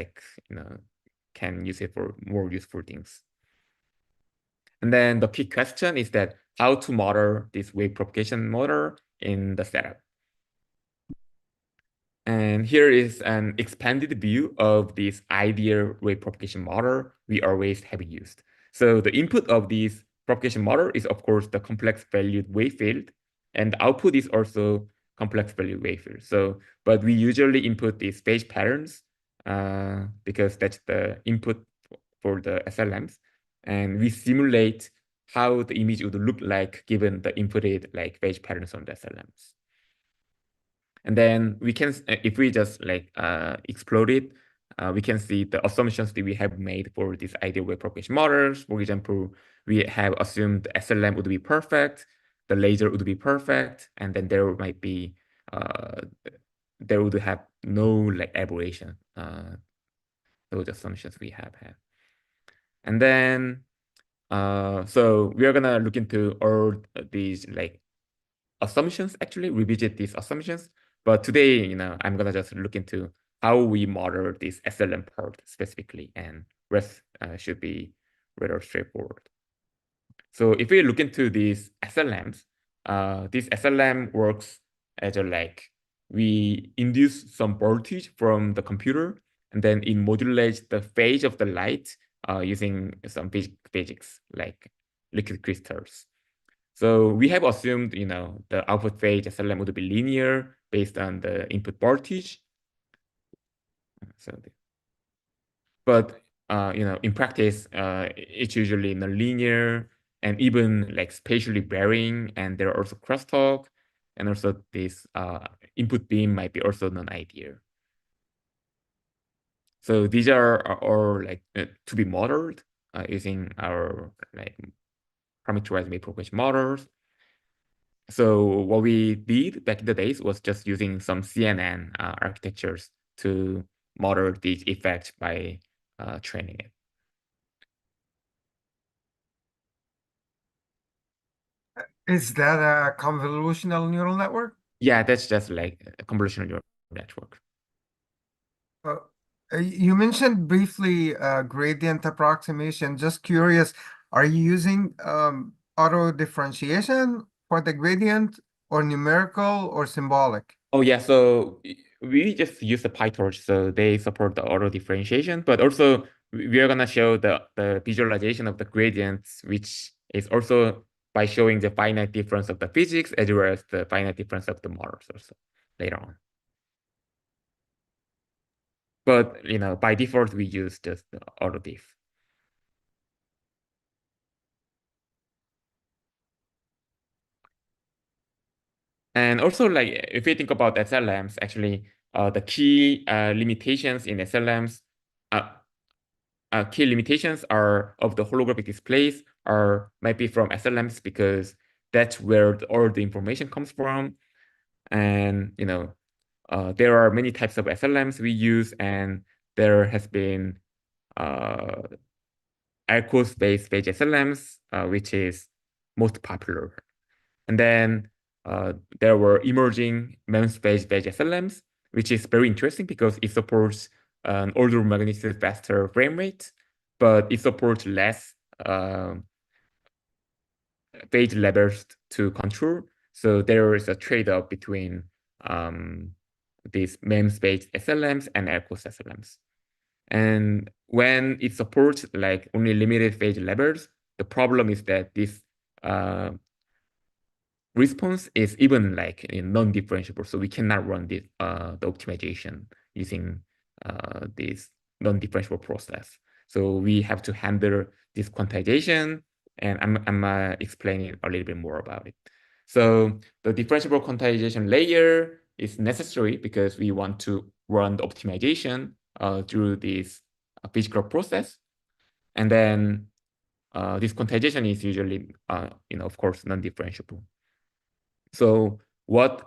can use it for more useful things. And then the key question is that how to model this wave propagation model in the setup. And here is an expanded view of this ideal wave propagation model we always have used. So the input of this propagation model is, of course, the complex valued wave field, and the output is also complex valued wave field. So, but we usually input these phase patterns because that's the input for the SLMs, and we simulate how the image would look like given the inputted phase patterns on the SLMs. And then we can, if we just explode it, we can see the assumptions that we have made for these ideal wave propagation models. For example, we have assumed the SLM would be perfect, the laser would be perfect, and then there might be, there would have no aberration. Those assumptions we have had. And then, so we are gonna look into all these assumptions, actually revisit these assumptions. But today, I'm gonna just look into how we model this SLM part specifically, and rest should be rather straightforward. So if we look into these SLMs, this SLM works as we induce some voltage from the computer, and then it modulates the phase of the light using some physics like liquid crystals. So we have assumed, the output phase SLM would be linear based on the input voltage. But in practice, it's usually nonlinear and even spatially varying, and there are also crosstalk, and also this input beam might be also non-ideal. So these are all to be modeled using our parameterized wave propagation models. So what we did back in the days was just using some CNN architectures to model these effects by training it. Is that a convolutional neural network? Yeah, that's just a convolutional neural network. You mentioned briefly gradient approximation. Just curious, are you using auto differentiation for the gradient, or numerical, or symbolic? Oh yeah, so we just use the PyTorch, so they support the auto differentiation, but also we are gonna show the visualization of the gradients, which is also by showing the finite difference of the physics as well as the finite difference of the models also later on. But by default we use just the auto diff. And also, like, if you think about SLMs, actually, the key limitations in SLMs, key limitations are of the holographic displays might be from SLMs because that's where all the information comes from. And there are many types of SLMs we use, and there has been Arcos-based phage SLMs, which is most popular. And then there were emerging MEMS-based phage SLMs, which is very interesting because it supports an order of magnitude faster frame rate, but it supports less phage levels to control. So there is a trade-off between these MEMS-based SLMs and Arcos SLMs. And when it supports like only limited phage levels, the problem is that this response is even like non-differentiable. So we cannot run the optimization using this non-differentiable process. So we have to handle this quantization, and I'm explaining a little bit more about it. So the differentiable quantization layer is necessary because we want to run the optimization through this physical process. And then this quantization is usually, of course, non-differentiable. So what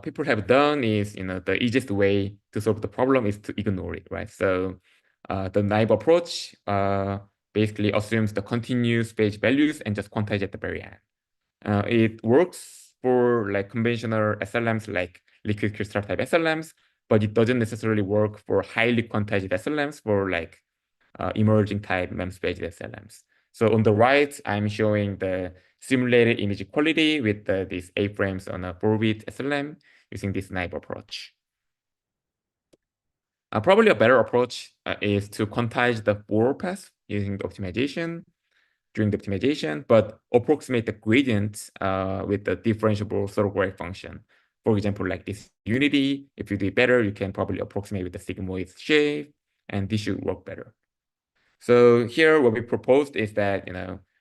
people have done is, the easiest way to solve the problem is to ignore it, right? So the naive approach basically assumes the continuous phage values and just quantize at the very end. It works for like conventional SLMs like liquid crystal type SLMs, but it doesn't necessarily work for highly quantized SLMs for like emerging type MEMS-based SLMs. So on the right, I'm showing the simulated image quality with these A-frames on a 4-bit SLM using this naive approach. Probably a better approach is to quantize the forward path using the optimization during the optimization, but approximate the gradient with the differentiable autograph function. For example, like this unity, if you do it better, you can probably approximate with the sigmoid shape, and this should work better. So here, what we proposed is that,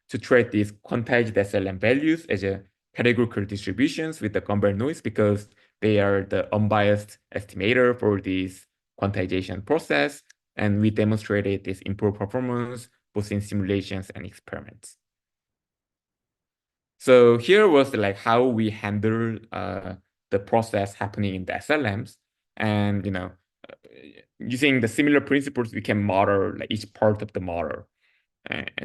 to treat these quantized SLM values as a categorical distributions with the Gumbel noise because they are the unbiased estimator for this quantization process. And we demonstrated this improved performance both in simulations and experiments. So here was like how we handle the process happening in the SLMs. And, using the similar principles, we can model like each part of the model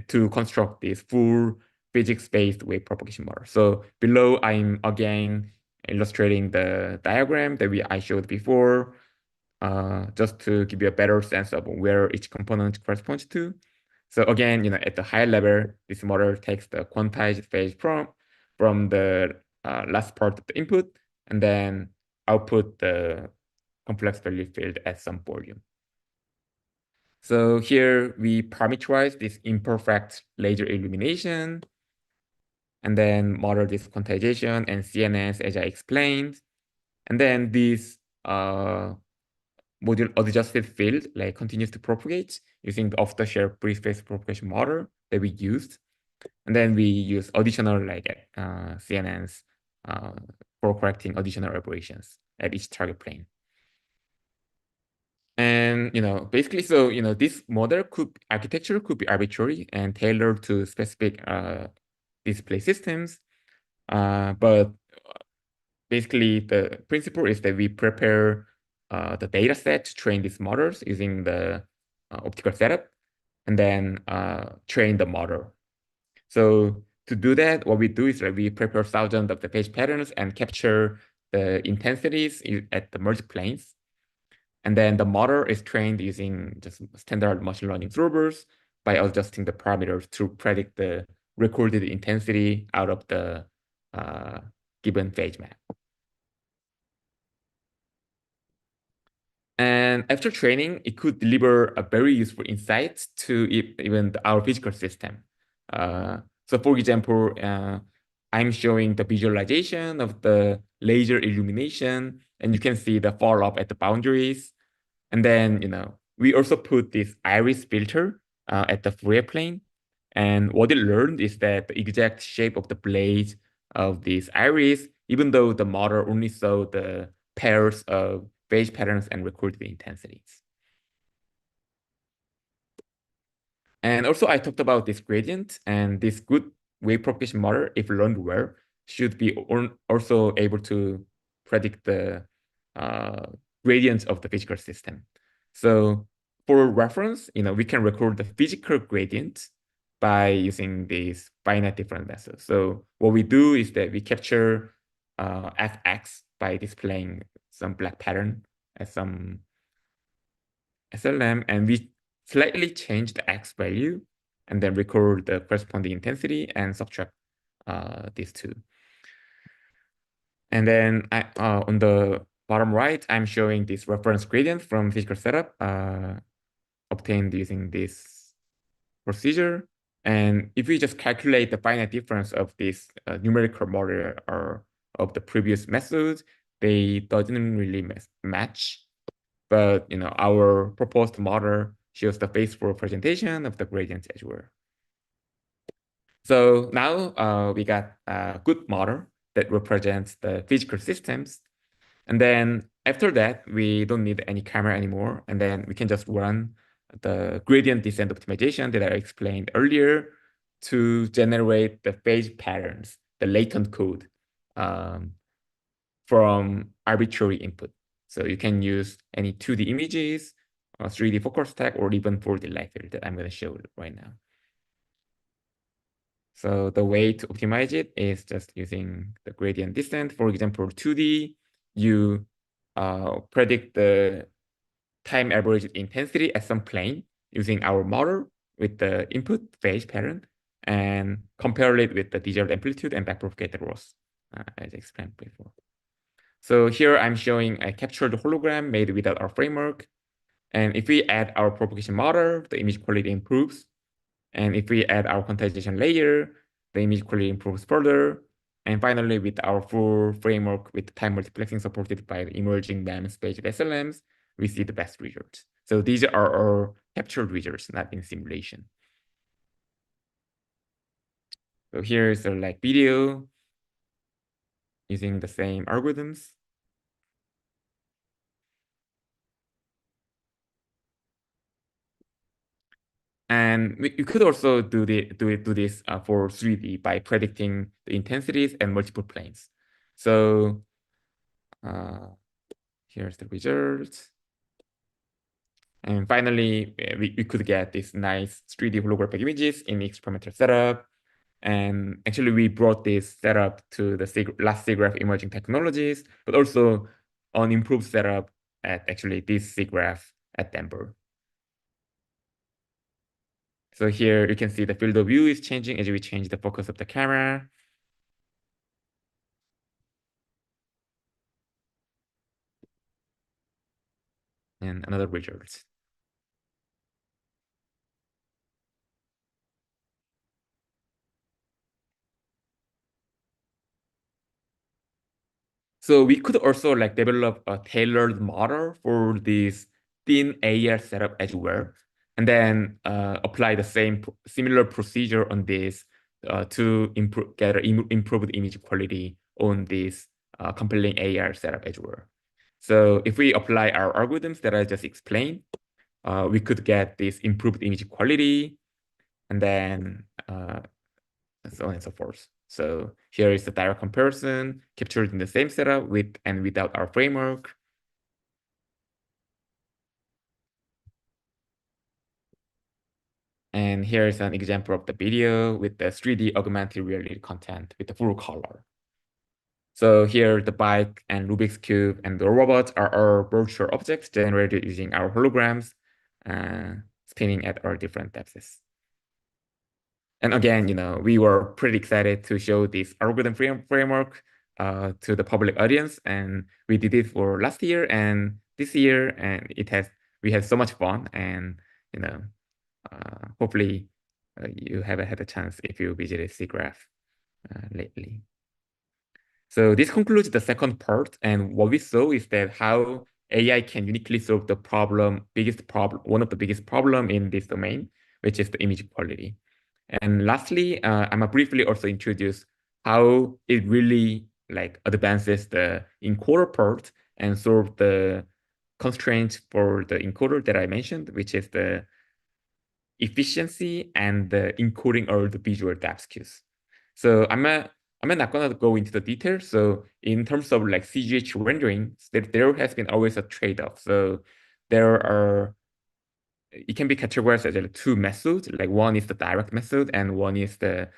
to construct this full physics-based wave propagation model. So below, I'm again illustrating the diagram that I showed before, just to give you a better sense of where each component corresponds to. So again, at the high level, this model takes the quantized phase from the last part of the input, and then output the complex value field at some volume. So here we parameterize this imperfect laser illumination, and then model this quantization and CNS as I explained. And then this module adjusted field like continues to propagate using the off-the-shelf free-space propagation model that we used. And then we use additional like CNNs for correcting additional aberrations at each target plane. And basically, so this model architecture could be arbitrary and tailored to specific display systems. But basically, the principle is that we prepare the data set to train these models using the optical setup, and then train the model. So to do that, what we do is that we prepare thousands of the phase patterns and capture the intensities at the merged planes. And then the model is trained using just standard machine learning solvers by adjusting the parameters to predict the recorded intensity out of the given phase map. And after training, it could deliver a very useful insight to even our physical system. So for example, I'm showing the visualization of the laser illumination, and you can see the fall off at the boundaries. And then, we also put this iris filter at the Fourier plane. And what it learned is that the exact shape of the blade of this iris even though the model only saw the pairs of phase patterns and recorded the intensities. And also I talked about this gradient, and this good wave propagation model, if learned well, should be also able to predict the gradients of the physical system. So for reference, we can record the physical gradient by using this finite difference method. So what we do is that we capture fx by displaying some black pattern as some SLM, and we slightly change the x value and then record the corresponding intensity and subtract these two. And then on the bottom right, I'm showing this reference gradient from physical setup obtained using this procedure. And if we just calculate the finite difference of this numerical model or of the previous methods, they doesn't really match. But our proposed model shows the faithful presentation of the gradients as well. So now we got a good model that represents the physical systems. And then after that, we don't need any camera anymore. And then we can just run the gradient descent optimization that I explained earlier to generate the phase patterns, the latent code from arbitrary input. So you can use any 2D images, 3D focal stack, or even 4D light field that I'm going to show right now. So the way to optimize it is just using the gradient descent. For example, 2D, you predict the time average intensity at some plane using our model with the input phase pattern and compare it with the desired amplitude and backpropagated loss, as explained before. So here I'm showing a captured hologram made without our framework. And if we add our propagation model, the image quality improves. And if we add our quantization layer, the image quality improves further. And finally, with our full framework with time multiplexing supported by the emerging MEMS-based SLMs, we see the best results. So these are our captured results, not in simulation. So here's a video using the same algorithms. And you could also do this for 3D by predicting the intensities and multiple planes. So here's the results. And finally, we could get these nice 3D holographic images in the experimental setup. And actually, we brought this setup to the last SIGGRAPH emerging technologies, but also an improved setup at actually this SIGGRAPH at Denver. So here you can see the field of view is changing as we change the focus of the camera. And another result. So we could also develop a tailored model for this thin AR setup as well, and then apply the similar procedure on this to get improved image quality on this compelling AR setup as well. So if we apply our algorithms that I just explained, we could get this improved image quality, and then so on and so forth. So here is the direct comparison captured in the same setup with and without our framework. And here is an example of the video with the 3D augmented reality content with the full color. So here the bike and Rubik's Cube and the robots are our virtual objects generated using our holograms spinning at our different depths. And again, we were pretty excited to show this algorithm framework to the public audience, and we did it for last year and this year, and we had so much fun, and hopefully you have had a chance if you visited SIGGRAPH lately. So this concludes the second part, and what we saw is that how AI can uniquely solve the one of the biggest problem in this domain, which is the image quality. And lastly, I'm gonna briefly also introduce how it really like advances the encoder part and solve the constraints for the encoder that I mentioned, which is the efficiency and the encoding all the visual depth cues. So I'm not gonna go into the details. So in terms of like CGH rendering, there has been always a trade-off. So it can be categorized as two methods. Like one is the direct method and one is the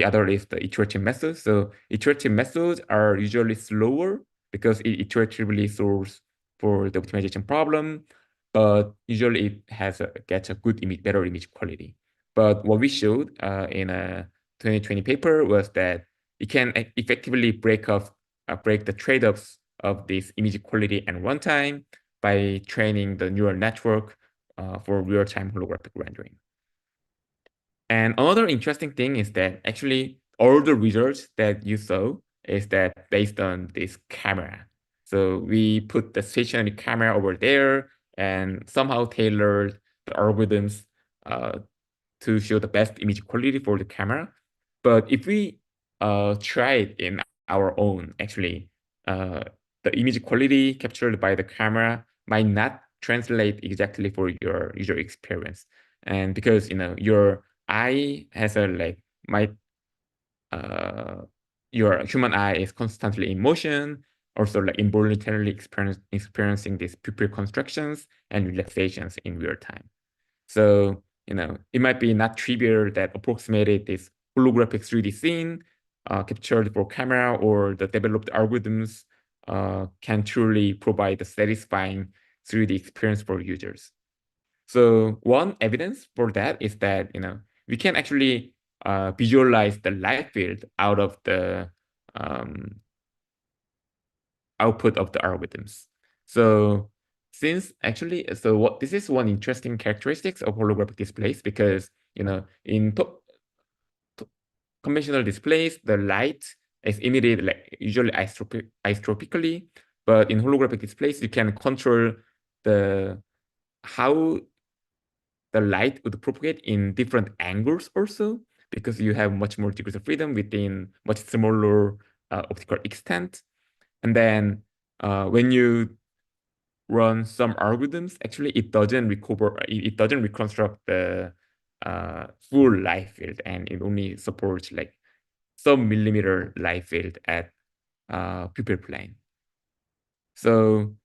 other is the iterative method. So iterative methods are usually slower because it iteratively solves for the optimization problem, but usually it gets a better image quality. But what we showed in a 2020 paper was that it can effectively break the trade-offs of this image quality and runtime by training the neural network for real-time holographic rendering. And another interesting thing is that actually all the results that you saw is that based on this camera. So we put the stationary camera over there and somehow tailored the algorithms to show the best image quality for the camera. But if we try it in our own, actually, the image quality captured by the camera might not translate exactly for your user experience. And because your eye has your human eye is constantly in motion, also like involuntarily experiencing these pupil contractions and relaxations in real time. So, it might be not trivial that approximated this holographic 3D scene captured for camera or the developed algorithms can truly provide a satisfying 3D experience for users. So one evidence for that is that, we can actually visualize the light field out of the output of the algorithms. So this is one interesting characteristics of holographic displays because, in conventional displays, the light is emitted usually isotropically, but in holographic displays, you can control how the light would propagate in different angles also, because you have much more degrees of freedom within much smaller optical extent. And then when you run some algorithms, actually it doesn't reconstruct the full light field, and it only supports like some millimeter light field at pupil plane. So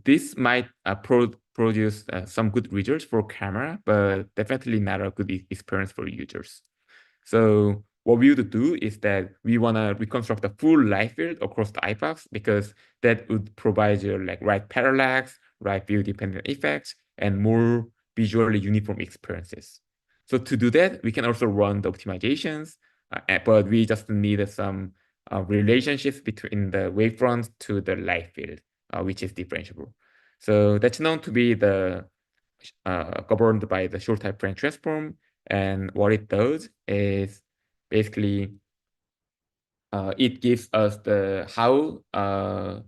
this might produce some good results for camera, but definitely not a good experience for users. So what we would do is that we want to reconstruct the full light field across the eyebox because that would provide you like right parallax, right view dependent effects, and more visually uniform experiences. So to do that, we can also run the optimizations, but we just needed some relationships between the wavefront to the light field, which is differentiable. So that's known to be the governed by the short-type Fourier transform. And what it does is basically it gives us how the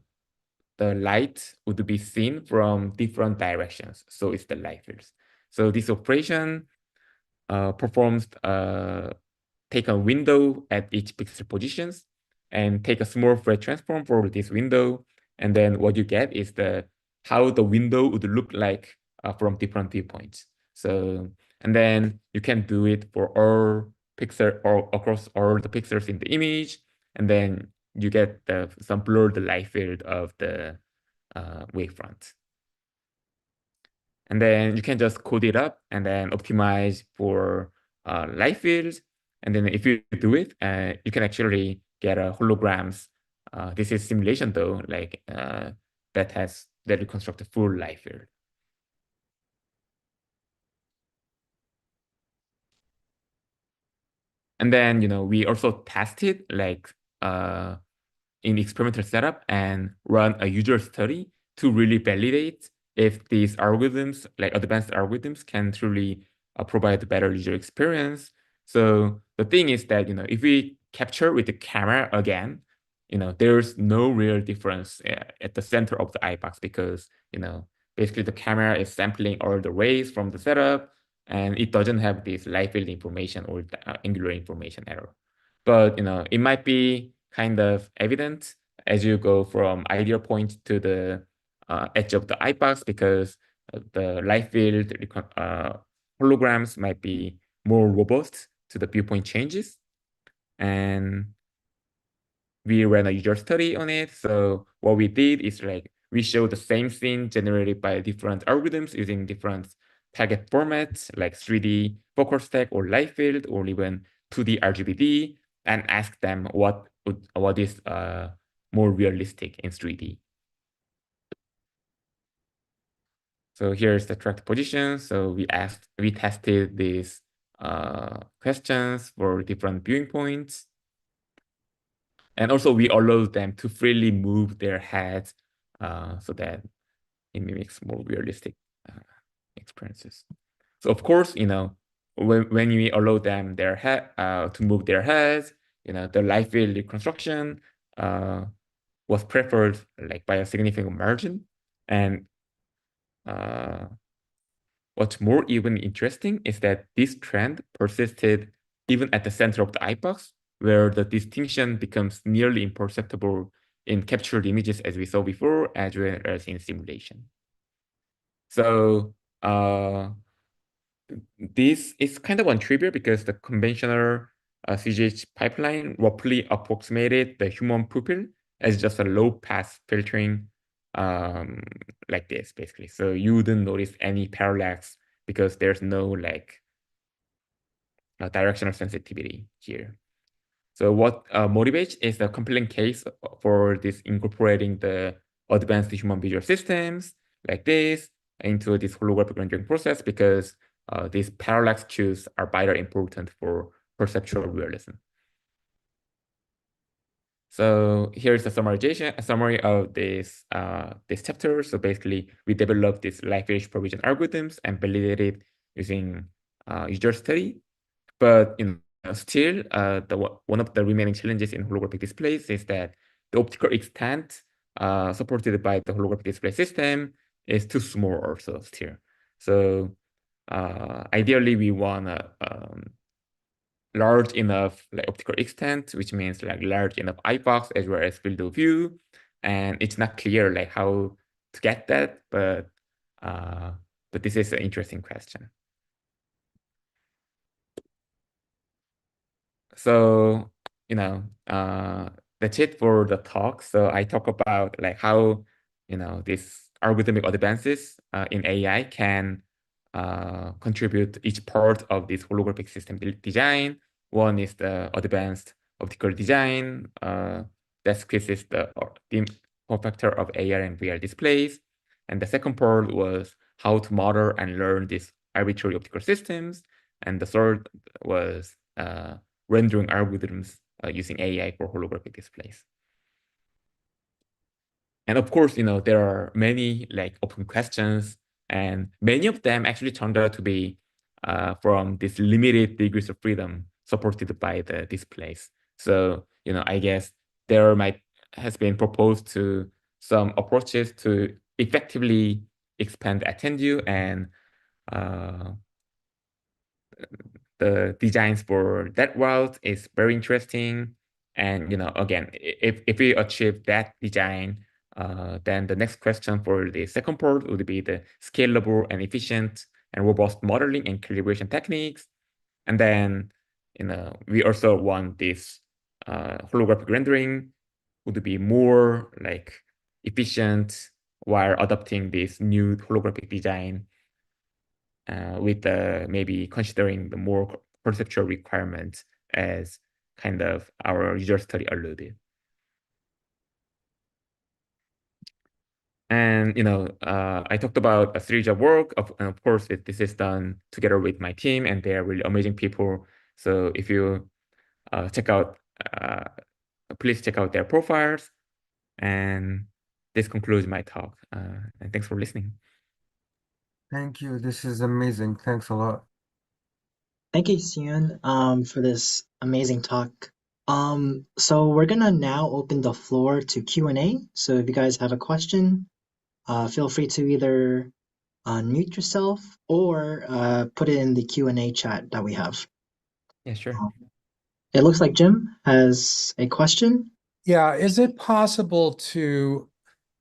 light would be seen from different directions. So it's the light fields. So this operation performs take a window at each pixel positions and take a small Fourier transform for this window. And then what you get is how the window would look like from different viewpoints. So, and then you can do it for all pixel or across all the pixels in the image. And then you get some blurred light field of the wavefront. And then you can just code it up and then optimize for light fields. And then if you do it, you can actually get holograms. This is simulation though, that reconstruct a full light field. And then, we also tested in experimental setup and run a user study to really validate if these algorithms, like advanced algorithms, can truly provide a better user experience. So the thing is that, if we capture with the camera again, there's no real difference at the center of the eye box because, basically the camera is sampling all the rays from the setup and it doesn't have this light field information or angular information at all. but it might be kind of evident as you go from ideal point to the edge of the eye box, because the light field holograms might be more robust to the viewpoint changes. And we ran a user study on it. So what we did is we showed the same scene generated by different algorithms using different target formats like 3D focal stack or light field or even 2D RGBD, and asked them what is more realistic in 3D. So here's the tracked position. So we tested these questions for different viewing points. And also we allowed them to freely move their heads so that it mimics more realistic experiences. So of course, when we allow them their head to move their heads, the light field reconstruction was preferred by a significant margin. And what's more even interesting is that this trend persisted even at the center of the eye box, where the distinction becomes nearly imperceptible in captured images as we saw before, as well as in simulation. So this is kind of untrivial because the conventional CGH pipeline roughly approximated the human pupil as just a low pass filtering like this, basically. So you wouldn't notice any parallax because there's no directional sensitivity here. So what motivates is the compelling case for this incorporating the advanced human visual systems like this into this holographic rendering process, because these parallax cues are vitally important for perceptual realism. So here's a summary of this chapter. So basically, we developed these light field provision algorithms and validated using user study. But still, one of the remaining challenges in holographic displays is that the optical extent supported by the holographic display system is too small also still. So ideally, we want a large enough optical extent, which means large enough eye box as well as field of view. And it's not clear how to get that, but this is an interesting question. So, that's it for the talk. So I talk about how, these algorithmic advances in AI can contribute to each part of this holographic system design. One is the advanced optical design that squeezes the form factor of AR and VR displays. And the second part was how to model and learn these arbitrary optical systems. And the third was rendering algorithms using AI for holographic displays. And of course, there are many open questions, and many of them actually turned out to be from this limited degrees of freedom supported by the displays. So, I guess there has been proposed to some approaches to effectively expand attendu, and the designs for that route is very interesting. And again, if we achieve that design, then the next question for the second part would be the scalable and efficient and robust modeling and calibration techniques. And then we also want this holographic rendering would be more efficient while adopting this new holographic design with maybe considering the more perceptual requirements as kind of our user study alluded. And I talked about a series of work, and of course, this is done together with my team, and they are really amazing people. So if you please check out their profiles. And this concludes my talk. And thanks for listening. Thank you. This is amazing. Thanks a lot. Thank you, Suyeon, for this amazing talk. So we're gonna now open the floor to Q&A. So if you guys have a question, feel free to either unmute yourself or put it in the Q&A chat that we have. Yeah, sure. it looks like Jim has a question. Yeah, is it possible to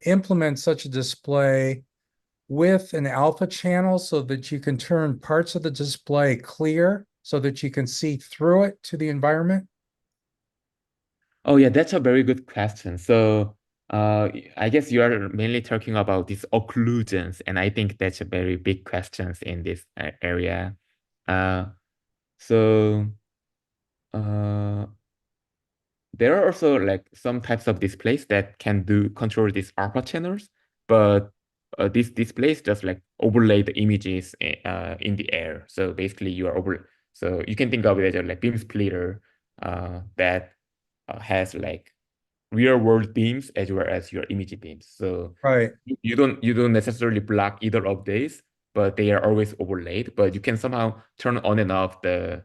implement such a display with an alpha channel so that you can turn parts of the display clear so that you can see through it to the environment? Oh yeah, that's a very good question. So I guess you are mainly talking about these occlusions, and I think that's a very big question in this area. Uh, so uh, there are also like some types of displays that can do control these alpha channels, but these displays just like overlay the images in the air. So basically, you are over. So you can think of it as a like beam splitter that has like real world beams as well as your image beams. So Right. you don't necessarily block either of these, but they are always overlaid. But you can somehow turn on and off the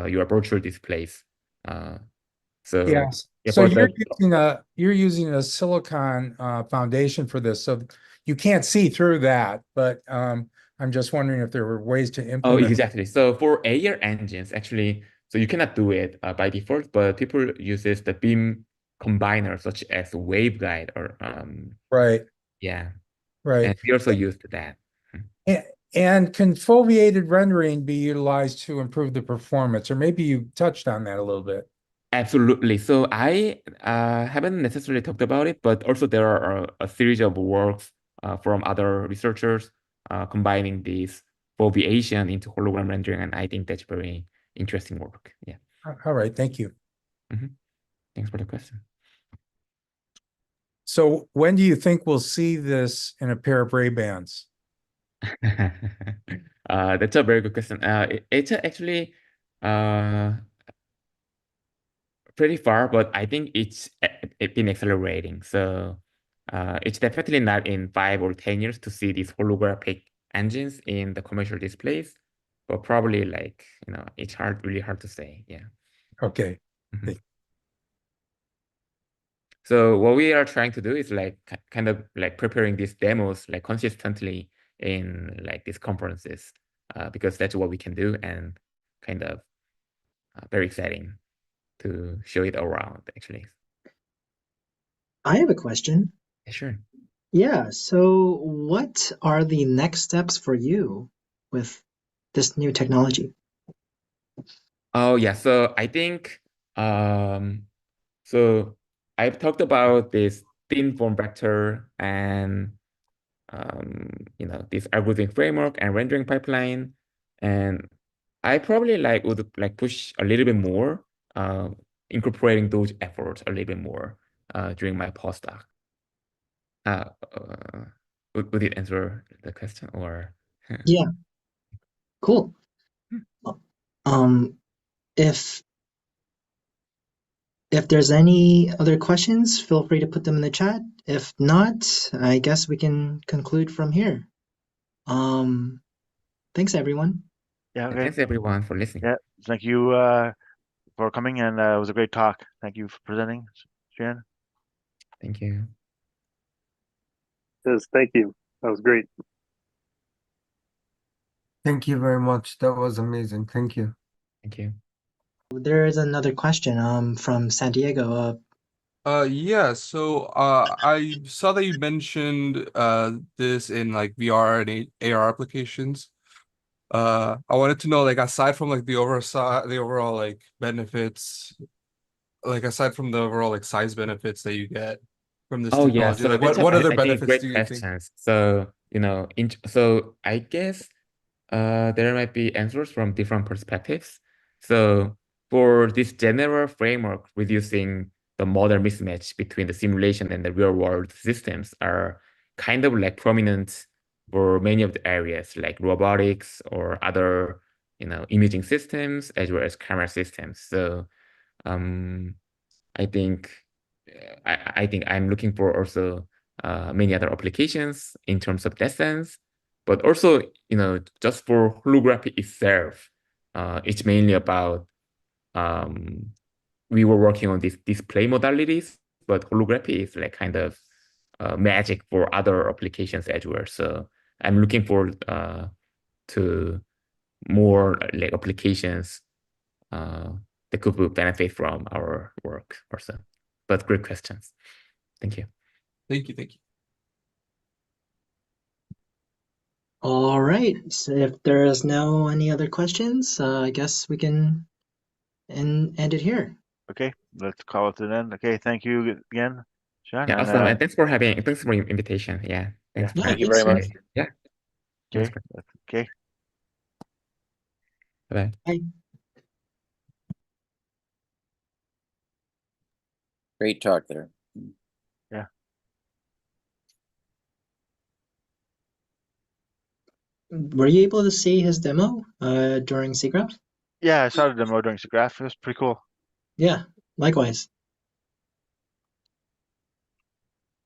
your virtual displays. So Yes. yeah, So for the you're using a silicon foundation for this, so you can't see through that. But I'm just wondering if there were ways to oh implement. exactly. So for AR engines, actually, so you cannot do it by default, but people uses the beam combiner such as waveguide or Right. yeah, Right. and we also used that. And, and can foveated rendering be utilized to improve the performance? Or maybe you touched on that a little bit. Absolutely. So I haven't necessarily talked about it, but also there are a series of works from other researchers combining this foveation into hologram rendering, and I think that's very interesting work. Yeah. All right. Thank you. Thanks for the question. So when do you think we'll see this in a pair of Ray-Bans? That's a very good question. It's actually pretty far, but I think it's been accelerating. So it's definitely not in 5 or 10 years to see these holographic engines in the commercial displays, but probably like, it's really hard to say. Yeah. Okay. So what we are trying to do is like kind of like preparing these demos like consistently in like these conferences, because that's what we can do, and kind of very exciting to show it around actually. I have a question. Yeah, sure. Yeah, so what are the next steps for you with this new technology? Oh yeah, so I think so I've talked about this thin form vector and this algorithmic framework and rendering pipeline, and I probably like would like push a little bit more, incorporating those efforts a little bit more during my postdoc. Uh, uh, would it answer the question or? Yeah, cool. Um, if if there's any other questions, feel free to put them in the chat. If not, I guess we can conclude from here. Thanks everyone. Yeah, okay. Thanks everyone for listening. Yeah, thank you for coming, and it was a great talk. Thank you for presenting, Suyeon. Thank you. Yes, thank you. That was great. Thank you very much. That was amazing. Thank you. Thank you. There is another question from San Diego. Yeah, so I saw that you mentioned this in like VR and AR applications. I wanted to know, like, aside from like the overall like benefits, like aside from the overall like size benefits that you get from this Oh yeah, technology, so like that's what other I think benefits great do you think? questions. So so I guess there might be answers from different perspectives. So for this general framework, reducing the model mismatch between the simulation and the real world systems are kind of like prominent for many of the areas like robotics or other imaging systems as well as camera systems. So I think I think I'm looking for also many other applications in terms of that sense, but also just for holography itself, it's mainly about we were working on these display modalities, but holography is like kind of magic for other applications as well. So I'm looking forward to more like applications that that could benefit from our work also. But great questions. Thank you. Thank you. Thank you. All right. So if there is no any other questions, I guess we can end it here. Okay, let's call it an end. Okay, thank you again, Sean. Yeah, And awesome. And thanks for the invitation. Yeah. Thanks. Yeah, Thank you thanks, very Nick. much. Yeah. That's okay, great. okay. Bye. Bye. Great talk there. Were you able to see his demo during SIGGRAPH? Yeah, I saw the demo during SIGGRAPH. It was pretty cool. Yeah, likewise.